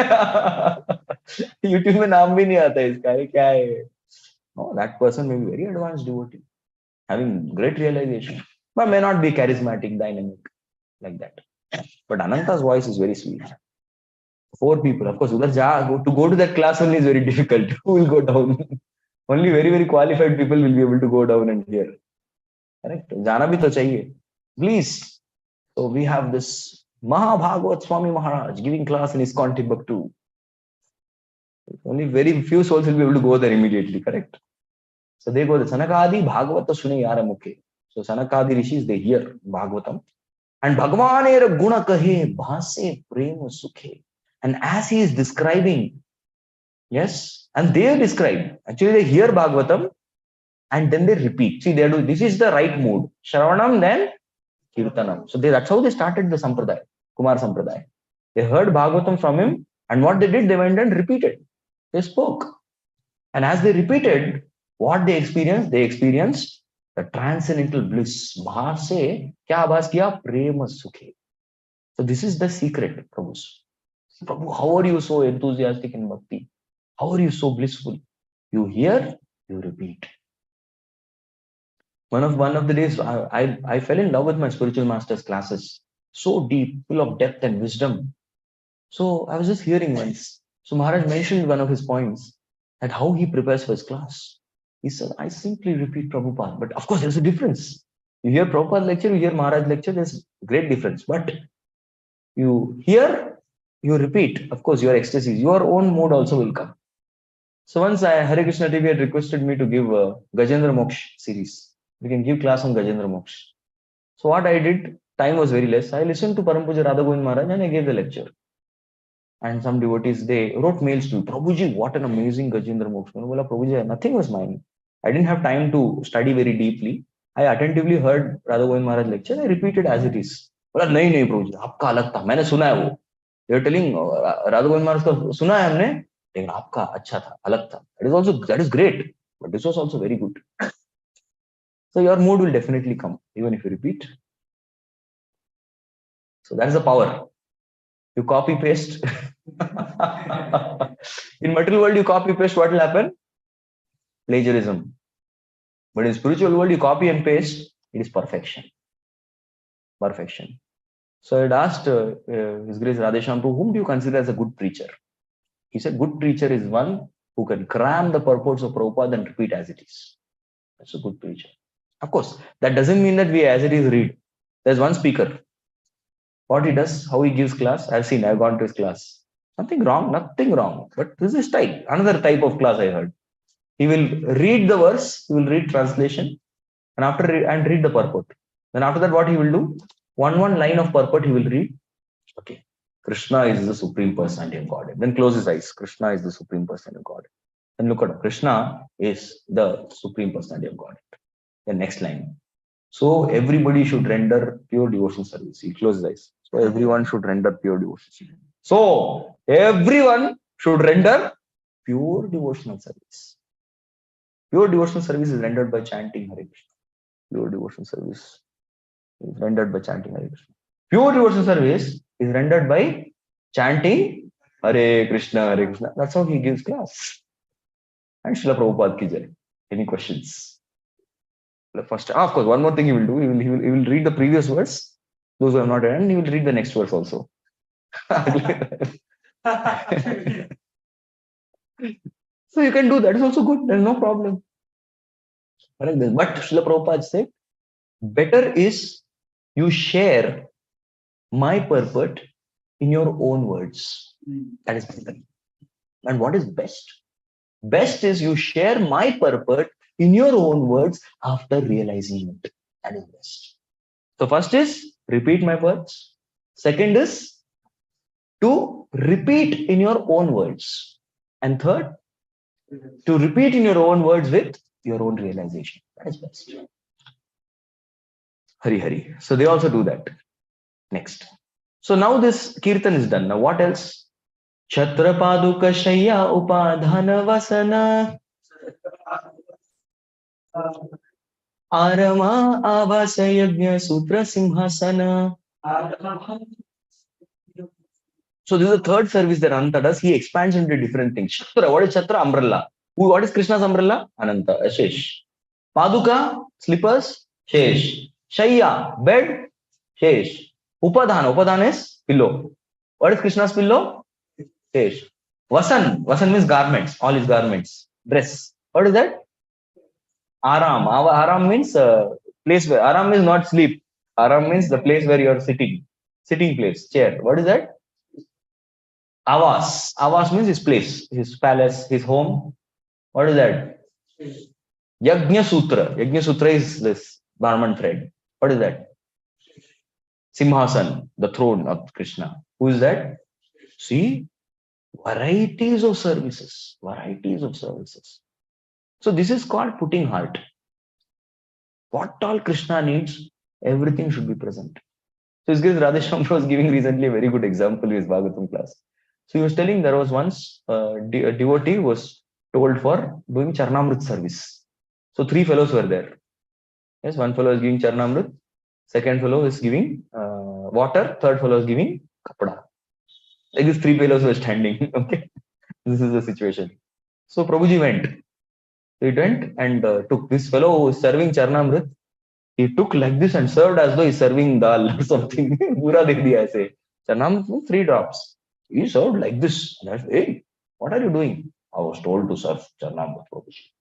YouTube में नाम भी नहीं आता है इसका. क्या है? No, that person may be very advanced devotee, having great realization, but may not be charismatic, dynamic, like that. But Ananta's voice is very sweet. 4 people, of course, to go to that class only is very difficult. Who will go down? Only very, very qualified people will be able to go down and hear. Correct? Jana bhi to chahiye. Please. So we have this Mahabhagavat Swami Maharaj giving class in ISKCON Timbuktu. Only very few souls will be able to go there immediately, correct? So they go, the Sanakadi Bhagavata Sune Yara Mukhe. So Sanakadi Rishis, they hear Bhagavatam. And Bhagavanera Guna Kahe Bhase Prema Sukhe. And as he is describing, yes, and they describe, actually they hear Bhagavatam and then they repeat. See, they do, this is the right mood. Shravanam, then Kirtanam. So that's how they started the Sampradaya, Kumar Sampradaya. They heard Bhagavatam from him, and what they did, they went and repeated. They spoke. And as they repeated, what they experienced the transcendental bliss. Bahar se kya abhas kiya? Prema sukhe. So this is the secret, Prabhu. Prabhu, how are you so enthusiastic in bhakti? How are you so blissful? You hear, you repeat. One of the days, I fell in love with my spiritual master's classes. So deep, full of depth and wisdom. So I was just hearing once. So Maharaj mentioned one of his points, that how he prepares for his class. He said, I simply repeat Prabhupada. But of course, there's a difference. You hear Prabhupada lecture, you hear Maharaj lecture, there's great difference. But you hear, you repeat. Of course, your ecstasy, your own mood also will come. So once Hare Krishna TV had requested me to give a Gajendra Moksha series. We can give class on Gajendra Moksha. So what I did, time was very less. I listened to Param Puja Radha Govind Maharaj and I gave the lecture. And some devotees, they wrote mails to me, Prabhuji, what an amazing Gajendra Moksha. Prabhuji, nothing was mine. I didn't have time to study very deeply. I attentively heard Radha Govind Maharaj lecture. I repeated as it is. बोला नहीं नहीं प्रभु जी आपका अलग था मैंने सुना है वो you're telling Radha Govind Maharaj का सुना है हमने लेकिन आपका अच्छा था अलग था that is great but this was also very good. So your mood will definitely come even if you repeat. So that is the power. You copy paste. In material world you copy paste, what will happen? Plagiarism. But in spiritual world you copy and paste, it is perfection. Perfection. So I had asked His Grace Radheshyam, whom do you consider as a good preacher? He said, good preacher is one who can cram the purports of Prabhupada and repeat as it is. That's a good preacher. Of course, that doesn't mean that we as it is read. There's one speaker. What he does, how he gives class, I've gone to his class. Nothing wrong. But this is type. Another type of class I heard. He will read the verse, he will read translation, and read the purport. Then after that, what he will do? One line of purport he will read. Okay, Krishna is the supreme personality of Godhead. Then close his eyes. Krishna is the supreme personality of Godhead. Then look at Krishna is the supreme personality of Godhead. The next line. So everybody should render pure devotional service. He closes his eyes. So everyone should render pure devotional service. So everyone should render pure devotional service. Pure devotional service is rendered by chanting Hare Krishna. Pure devotional service is rendered by chanting Hare Krishna. Pure devotional service is rendered by chanting Hare Krishna, Hare Krishna. That's how he gives class. And Srila Prabhupada ki jai. Any questions? First, of course, one more thing he will do. He will read the previous verse. Those who have not read, and he will read the next verse also. So you can do that. It's also good. There's no problem. But Srila Prabhupada said, better is you share my purport in your own words. That is better. And what is best? Best is you share my purport in your own words after realizing it. That is best. So first is repeat my words. Second is to repeat in your own words. And third, to repeat in your own words with your own realization. That is best. Hari Hari. So they also do that. Next. So now this kirtan is done. Now what else? Chhatra paduka shayya upadhana vasana arama avasa yajna sutra simhasana. So this is the third service that Ananta does. He expands into different things. Chhatra, what is Chhatra? Umbrella. What is Krishna's umbrella? Ananta, Shesh. Paduka, slippers, Shesh. Shayya, bed, Shesh. Upadhana is pillow. What is Krishna's pillow? Shesh. Vasan means garments, all his garments. Dress. What is that? Aram. Aram means place where, Aram means not sleep. Aram means the place where you are sitting. Sitting place, chair. What is that? Avas. Avas means his place, his palace, his home. What is that? Yajna Sutra. Yajna Sutra is this garment thread. What is that? Simhasan, the throne of Krishna. Who is that? See, varieties of services. Varieties of services. So this is called putting heart. What all Krishna needs, everything should be present. So His Grace Radheshyam was giving recently a very good example in his Bhagavatam class. So he was telling there was once a devotee was told for doing Charanamrit service. So 3 fellows were there. Yes, one fellow is giving Charanamrit, second fellow is giving water, third fellow is giving kapada. Like these 3 fellows were standing. Okay, this is the situation. So Prabhuji went. He went and took this fellow who is serving Charanamrit. He took like this and served as though he's serving dal or something. Pura dekh diya aise. Charanamrit 3 drops. He served like this. And I said, hey, what are you doing? I was told to serve Charanamrit, Prabhuji.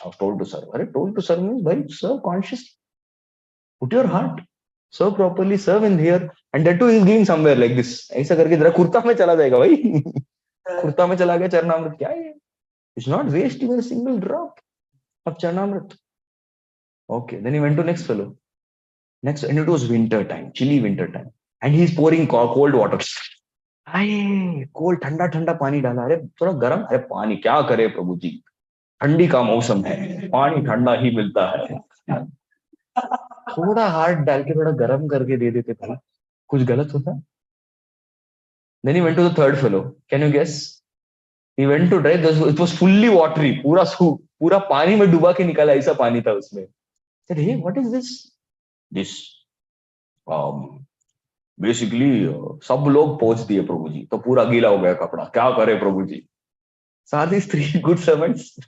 I was told to serve. Are you told to serve means why serve consciously? Put your heart. Serve properly, serve in here. And that too he is giving somewhere like this. ऐसा करके जरा कुर्ता में चला जाएगा भाई. कुर्ता में चला गया चरणामृत क्या है? It's not waste even a single drop of Charanamrit. Okay, then he went to next fellow. Next, and it was winter time, chilly winter time. And he's pouring cold water. अरे कोल्ड ठंडा ठंडा पानी डाला अरे थोड़ा गर्म अरे पानी क्या करे प्रभु जी ठंडी का मौसम है, पानी ठंडा ही मिलता है, थोड़ा हाथ डाल के थोड़ा गर्म करके दे देते भाई, कुछ गलत होता? Then he went to the third fellow. Can you guess? He went to try. It was fully watery. पूरा पानी में डुबा के निकाला ऐसा पानी था उसमें. Said, hey, what is this? This. Um, Basically, सब लोग पहुंच दिए प्रभु जी, तो पूरा गीला हो गया कपड़ा. क्या करे प्रभु जी? So are these three good servants?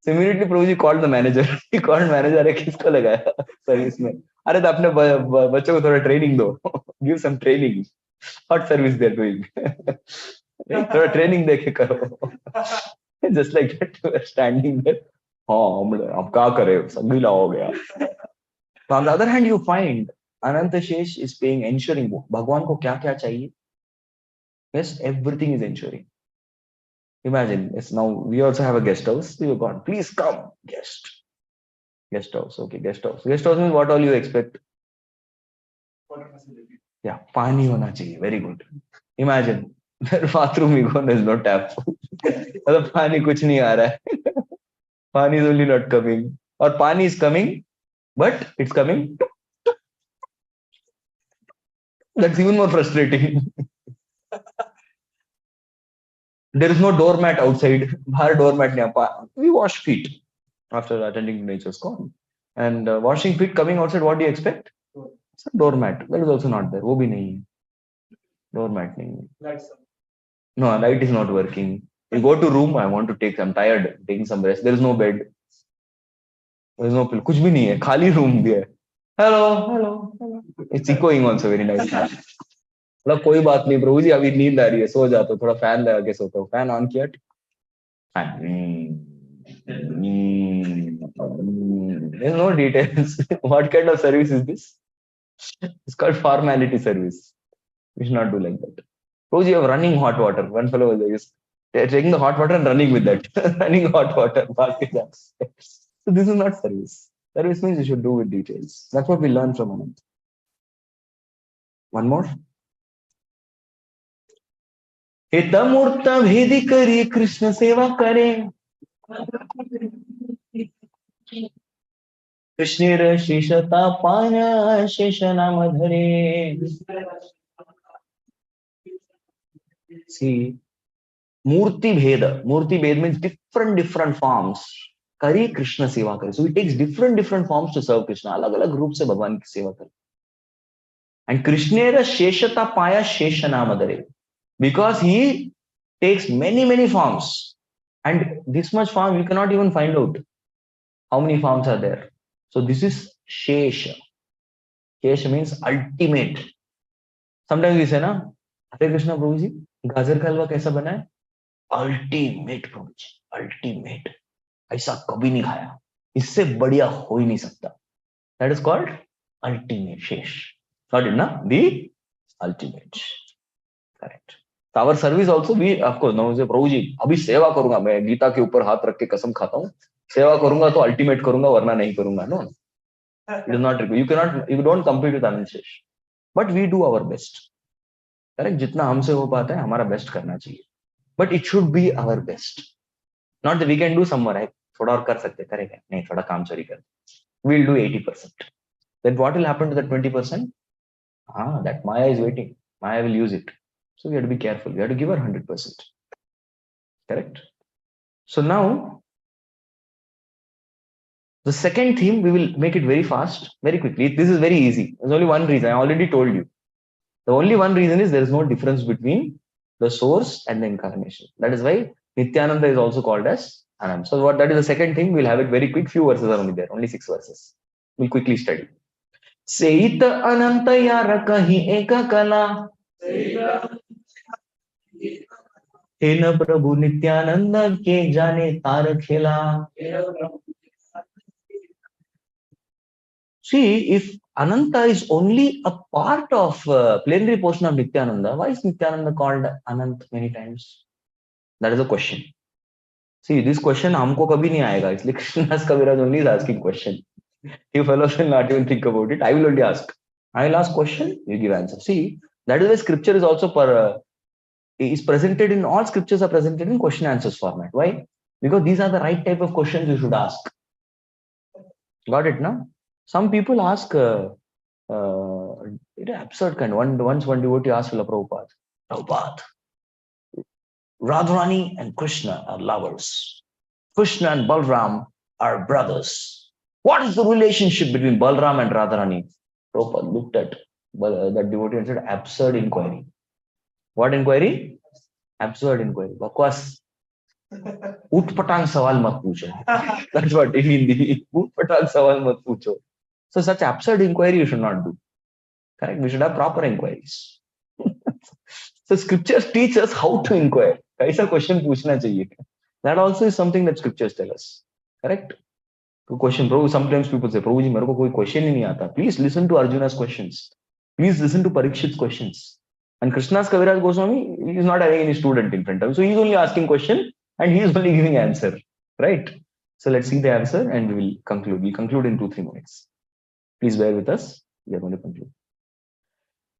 So immediately Prabhu ji called the manager. He called manager. अरे किसको लगाया सर्विस में? अरे तो अपने बच्चों को थोड़ा ट्रेनिंग दो. Give some training. What service they are doing? थोड़ा ट्रेनिंग देके करो. Just like that, we are standing there. हाँ, अब क्या करें? सब गीला हो गया. So on the other hand, you find Ananta Shesh is paying, ensuring भगवान को क्या क्या चाहिए? Yes, everything is ensuring. Imagine, yes, now we also have a guest house. So you got, please come, guest. Guest house, okay, guest house. Guest house means what all you expect? Yeah, पानी होना चाहिए. Very good. Imagine, bathroom you go, there's no tap. मतलब पानी कुछ नहीं आ रहा है. पानी is only not coming. और पानी is coming, but it's coming. That's even more frustrating. There is no doormat outside. बाहर doormat नहीं. We wash feet after attending nature's call. And washing feet coming outside, what do you expect? It's a doormat. That is also not there. वो भी नहीं है. Doormat नहीं है. No, light is not working. You go to room, I want to take, I'm tired, taking some rest. There is no bed. There is no pillow. कुछ भी नहीं है. खाली room भी है. Hello, hello, hello. It's echoing also very nice. मतलब कोई बात नहीं प्रभु जी, अभी नींद आ रही है, सो जाता हूँ, थोड़ा फैन लगा के सोता हूँ. फैन ऑन किया, there's no details. What kind of service is this? It's called formality service. We should not do like that. Suppose you have running hot water. One fellow was like, they're taking the hot water and running with that. Running hot water. So this is not service. Service means you should do with details. That's what we learn from Anand. One more. हितमूर्त भेदी करिए कृष्ण सेवा करें. कृष्णेर शेषता पान शेष नाम धरे. See, Murti Bhed means different forms. Kari Krishna Seva Kare. So he takes different forms to serve Krishna. Alag alag group se Bhagwan ki seva kare. And Krishnera Sheshata Paya Sheshanamadare. Because he takes many forms. And this much form you cannot even find out how many forms are there. So this is Shesha. Shesha means ultimate. Sometimes we say, na, Hare Krishna Prabhu ji, गाजर का हलवा कैसा बना है? Ultimate प्रभु जी, ultimate. ऐसा कभी नहीं खाया, इससे बढ़िया हो ही नहीं सकता. That is called ultimate शेष. Got it, na? The ultimate. Correct. So our service also, we of course now say प्रभु जी अभी सेवा करूंगा, मैं गीता के ऊपर हाथ रख के कसम खाता हूँ, सेवा करूंगा तो अल्टीमेट करूंगा वरना नहीं करूंगा. No, it is not required. You don't compete with Anand Shesh, but we do our best. Correct. जितना हमसे हो पाता है हमारा बेस्ट करना चाहिए. But it should be our best. Not that we can do some more. थोड़ा और कर सकते, करेगा नहीं, थोड़ा काम चोरी कर. We'll do 80%. Then what will happen to the 20%? That Maya is waiting. Maya will use it. So we have to be careful. We have to give her 100%. Correct? So now, the second theme, we will make it very fast, very quickly. This is very easy. There's only one reason. I already told you. The only one reason is there is no difference between the source and the incarnation. That is why Nityananda is also called as Anand. So that is the second thing. We'll have it very quick. Few verses are only there. Only 6 verses. We'll quickly study. Seit Ananta Yara Kahi Eka Kala. He na Prabhu Nityananda ke jane tar khela. See, if Ananta is only a part of plenary portion of Nityananda, why is Nityananda called Anant many times? That is a question. See, this question हमको कभी नहीं आएगा, इसलिए Krishnadas Kaviraj only is asking question. You fellows will not even think about it. I will only ask. I will ask question, you give answer. See, that is why scripture is also is presented in, all scriptures are presented in question answers format. Why? Because these are the right type of questions you should ask. Got it, no? Some people ask absurd kind. Once one devotee asked Prabhupada, Prabhupada, Radharani and Krishna are lovers. Krishna and Balram are brothers. What is the relationship between Balram and Radharani? Prabhupada looked at that devotee and said, absurd inquiry. What inquiry? Absurd inquiry. Bakwas. Utpatang sawal mat pucho. That's what in Hindi. Utpatang sawal mat pucho. So such absurd inquiry you should not do. Correct? We should have proper inquiries. So scriptures teach us how to inquire. Kaisa question पूछना चाहिए. That also is something that scriptures tell us. Correct? To question, Prabhu, sometimes people say, Prabhuji, मेरे को कोई question ही नहीं आता. Please listen to Arjuna's questions. Please listen to Parikshit's questions. And Krishna's Kaviraj Goswami, he is not having any student in front of him. So he is only asking question and he is only giving answer. Right? So let's see the answer and we will conclude. We'll conclude in 2-3 minutes. Please bear with us. We are going to conclude.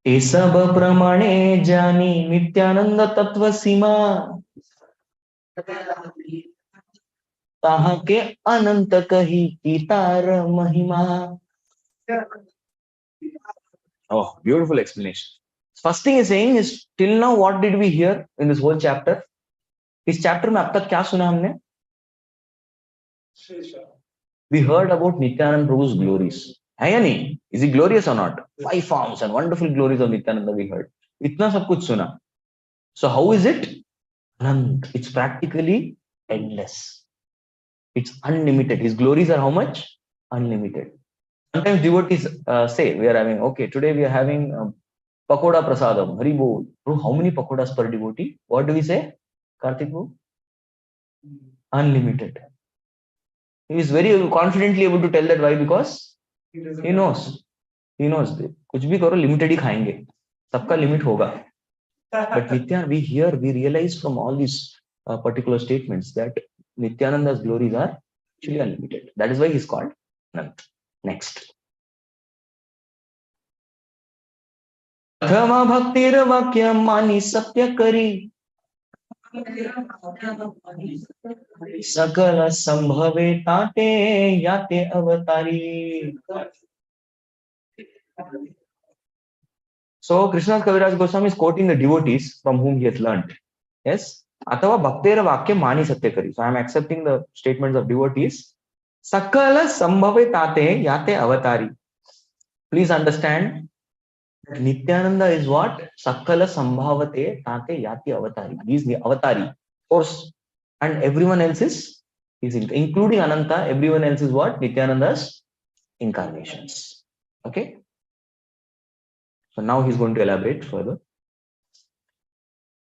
ए सब प्रमाणे जानी नित्यानंद तत्व सीमा ताहा के अनंत कही कीतार महिमा. Oh, beautiful explanation. First thing is saying is, till now what did we hear in this whole chapter? इस chapter में अब तक क्या सुना हमने? We heard about Nityananda Prabhu's glories. है या नहीं? Is he glorious or not? 5 forms and wonderful glories of Nityananda we heard. इतना सब कुछ सुना. So how is it? Anant. It's practically endless. It's unlimited. His glories are how much? Unlimited. Sometimes devotees say, we are having, okay, today we are having pakoda prasadam, Hari Bol. Bro, how many pakodas per devotee? What do we say? Karthik Bro? Unlimited. He is very confidently able to tell that. Why? Because he knows. He knows. कुछ भी करो limited ही खाएंगे. सबका limit होगा. But Nityananda, we realize from all these particular statements that Nityananda's glories are actually unlimited. That is why he is called Anant. Next. Athama bhaktir vakyam mani sapya kari sakala sambhave tate yate avatari. So Krishna's Kaviraj Goswami is quoting the devotees from whom he has learnt. Yes. Athava bhaktera vakyam mani satyakari. So I am accepting the statements of devotees. Sakala sambhave tate yate avatari. Please understand that Nityananda is what? Sakala sambhavate tate yate avatari. He is the avatari. Of course. And everyone else is including Ananta, everyone else is what? Nityananda's incarnations. Okay. So now he's going to elaborate further.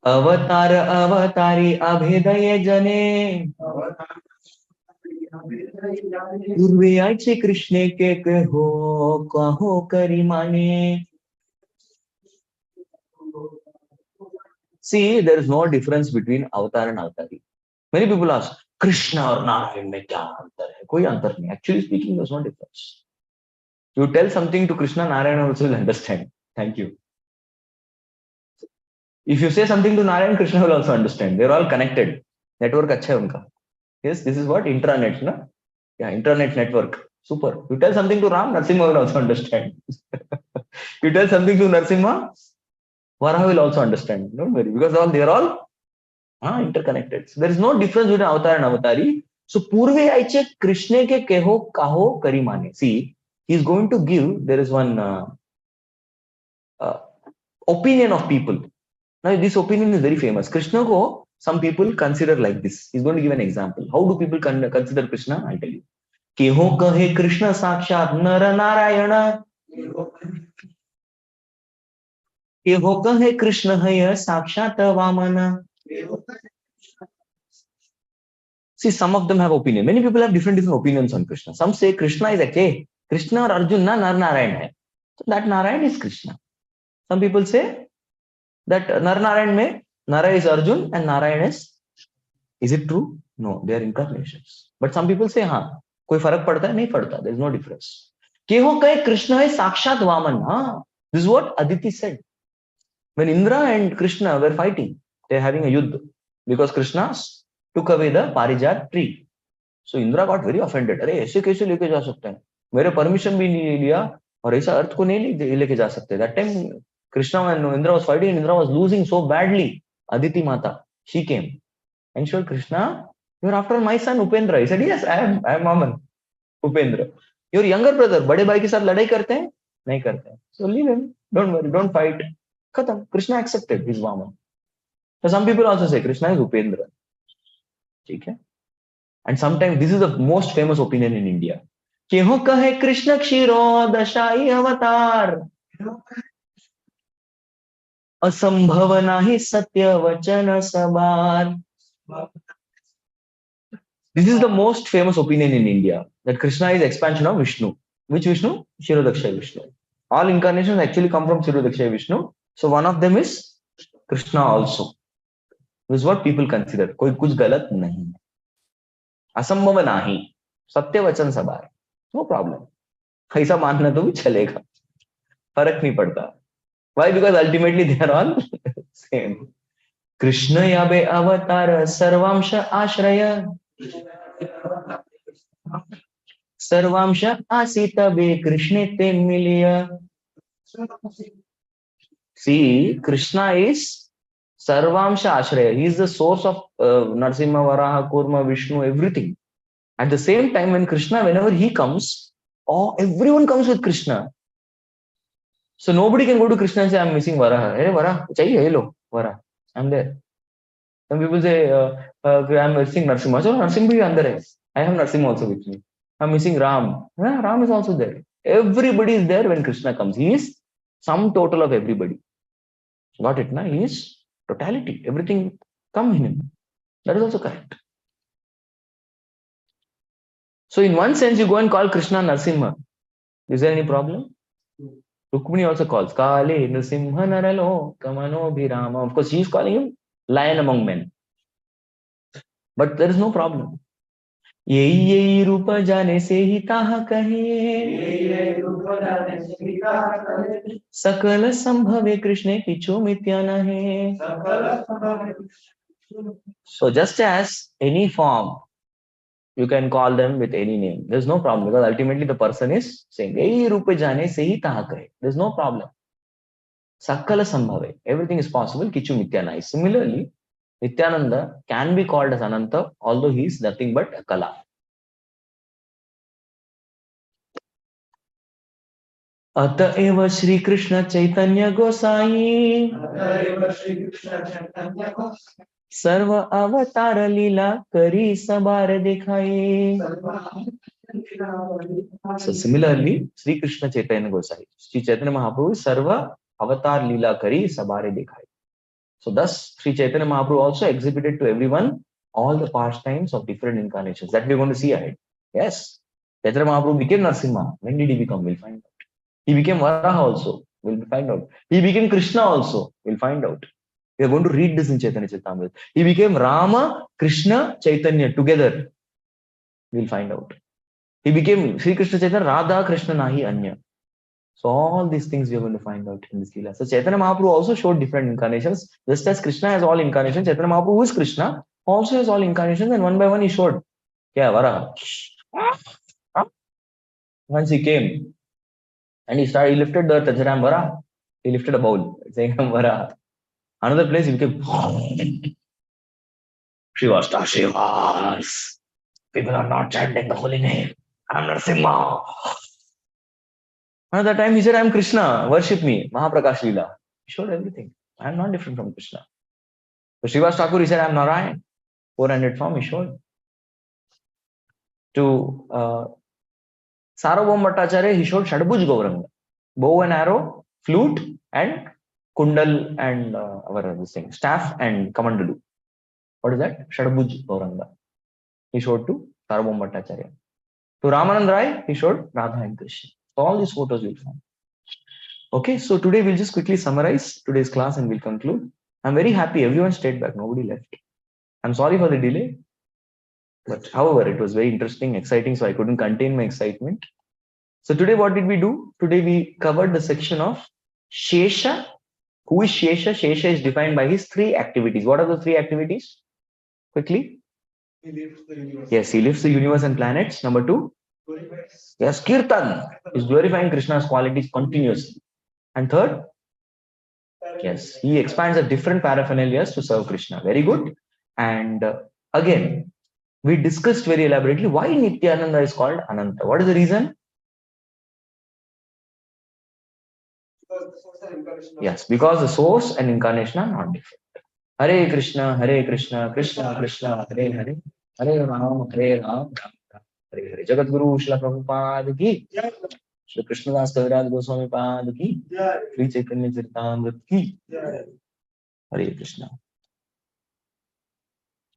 Avatar avatari abhedaye jane Urve aiche Krishna ke kaho kari mane. See, there is no difference between avatar and avatari. Many people ask, Krishna or Narayan mein kya antar hai? Koi antar nahi. Actually speaking, there is no difference. You tell something to Krishna, Narayan also will understand. Thank you. If you say something to Narayan, Krishna will also understand. They are all connected. Network acha hai unka. Yes, this is what? Intranet, no? Yeah, internet network. Super. You tell something to Ram, Narsimha will also understand. You tell something to Narsimha, Varaha will also understand. Don't worry. Because they are all interconnected. So there is no difference between avatar and avatari. So Purve aiche Krishna ke keho kaho kari mane. See, he is going to give, there is one opinion of people. Now this opinion is very famous. Krishna ko some people consider like this. He's going to give an example. How do people consider Krishna? I'll tell you. Keho kahe Krishna sakshat nara narayana. Keho kahe Krishna haya sakshat vamana. See, some of them have opinion. Many people have different opinions on Krishna. Some say Krishna is actually Krishna or Arjuna Nar Narayan hai. So that Narayan is Krishna. Some people say that Nar Narayan mein Nara is Arjun and Narayan is. Is it true? No, they are incarnations. But some people say, koi farak padta hai? Nahi padta. There is no difference. Keho kahe Krishna hai sakshat vaman. This is what Aditi said. When Indra and Krishna were fighting, they are having a yuddha. Because Krishna's took away the Parijat tree. So Indra got very offended. अरे ऐसे कैसे लेके जा सकते हैं? मेरे permission भी नहीं लिया और ऐसा अर्थ को नहीं लेके जा सकते. That time Krishna and Indra was fighting and Indra was losing so badly. Aditi Mata, she came and showed Krishna, you're after my son Upendra. He said, yes, I am Maman, Upendra. Your younger brother, बड़े भाई के साथ लड़ाई करते हैं? नहीं करते हैं. So leave him. Don't worry, don't fight. खत्म. Krishna accepted his Vaman. So some people also say Krishna is Upendra. ठीक है? And sometimes this is the most famous opinion in India. कि हो कहे कृष्ण क्षीरो दशाई अवतार असंभव नाही सत्य वचन सबार. This is the most famous opinion in India, that Krishna is expansion of Vishnu. Which Vishnu? Kshirodakshay Vishnu. All incarnations actually come from Kshirodakshay Vishnu. So one of them is Krishna also. This is what people consider. कोई कुछ गलत नहीं है. असंभव नाही सत्य वचन सबार. No problem. ऐसा मानना तो भी चलेगा. फर्क नहीं पड़ता. Why? Because ultimately they are all same. Krishna याबे अवतार सर्वांश आश्रय सर्वांश आसित बे कृष्णे ते मिलिय. See, Krishna is Sarvamsha Ashraya. He is the source of Narsimha, Varaha, Kurma, Vishnu, everything. At the same time, when Krishna, whenever he comes, everyone comes with Krishna. So nobody can go to Krishna and say, I'm missing Varaha. Hey, Varaha, chahiye, hello, Varaha. I'm there. Some people say, I'm missing Narsimha. So Narsimha bhi andar hai. I have Narsimha also with me. I'm missing Ram. Yeah, Ram is also there. Everybody is there when Krishna comes. He is sum total of everybody. Got it? Na? He is totality. Everything comes in him. That is also correct. So in one sense, you go and call Krishna Narsimha. Is there any problem? Rukmini also calls Kale Nrsimha Naralo Kamano Bhirama. Of course, she is calling him lion among men. But there is no problem. यही रूप जाने से ही ताहा कहे सकल संभवे कृष्णे किछु मिथ्या नहे. So just as any form, you can call them with any name. There's no problem because ultimately the person is saying यही रूप जाने से ही ताहा कहे. There's no problem. Sakala sambhave. Everything is possible. Kichu mitya nahi. Similarly, Nityananda can be called as Ananta, although he is nothing but a Kala. अतएव श्री कृष्ण चैतन्य गोसाई सर्व अवतार लीला करी सबार दिखाई. So similarly, Sri Krishna Chaitanya Gosai, Sri Chaitanya Mahaprabhu, Sarva Avatar Lila Kari Sabare Dikhai. So thus, Sri Chaitanya Mahaprabhu also exhibited to everyone all the pastimes of different incarnations that we're going to see ahead. Yes, Chaitanya Mahaprabhu became Narsimha. When did he become? We'll find out. He became Varaha also. We'll find out. He became Krishna also. We'll find out. We are going to read this in Chaitanya Charitamrta. He became Rama, Krishna, Chaitanya together. We'll find out. He became Sri Krishna Chaitanya, Radha, Krishna, Nahi, Anya. So all these things we are going to find out in this Lila. So Chaitanya Mahaprabhu also showed different incarnations. Just as Krishna has all incarnations, Chaitanya Mahaprabhu, who is Krishna, also has all incarnations, and one by one he showed. Yeah, Varaha. Once he came and he lifted the earth and said, I'm Varaha. He lifted a bowl saying, I'm Varaha. Another place he became Shivasta, Shivas. People are not chanting the holy name. I'm Narasimha. Another time he said, I'm Krishna, worship me, Mahaprakash Lila. He showed everything. I'm not different from Krishna. So Srivas Thakur, he said, I'm Narayan. 400 form he showed. To Sarvabhauma Bhattacharya, he showed Shadbhuj Gauranga. Bow and arrow, flute, and kundal and this thing, staff and kamandalu. What is that? Shadbhuj Gauranga. He showed to Sarvabhauma Bhattacharya. To Ramanand Rai, he showed Radha and Krishna. So all these photos you'll find. Okay, so today we'll just quickly summarize today's class and we'll conclude. I'm very happy everyone stayed back, nobody left. I'm sorry for the delay, but however, it was very interesting, exciting, so I couldn't contain my excitement. So today what did we do? Today we covered the section of Shesha. Who is Shesha? Shesha is defined by his 3 activities. What are the 3 activities? Quickly. Yes, he lifts the universe and planets. Number two, yes, Kirtan is glorifying Krishna's qualities continuously. And third, yes, he expands the different paraphernalias to serve Krishna. Very good. And again, we discussed very elaborately why Nityananda is called Ananta. What is the reason? Yes, because the source and incarnation are not different. Hare Krishna, Krishna Krishna, Hare Hare, Hare Ram, Ram Hare Hare. Jagat Guru Shila Prabhupada ki, Shri Krishnadas Kaviraj Goswami Pad ki, Shri Chaitanya Charitamrta ki. Hare Krishna.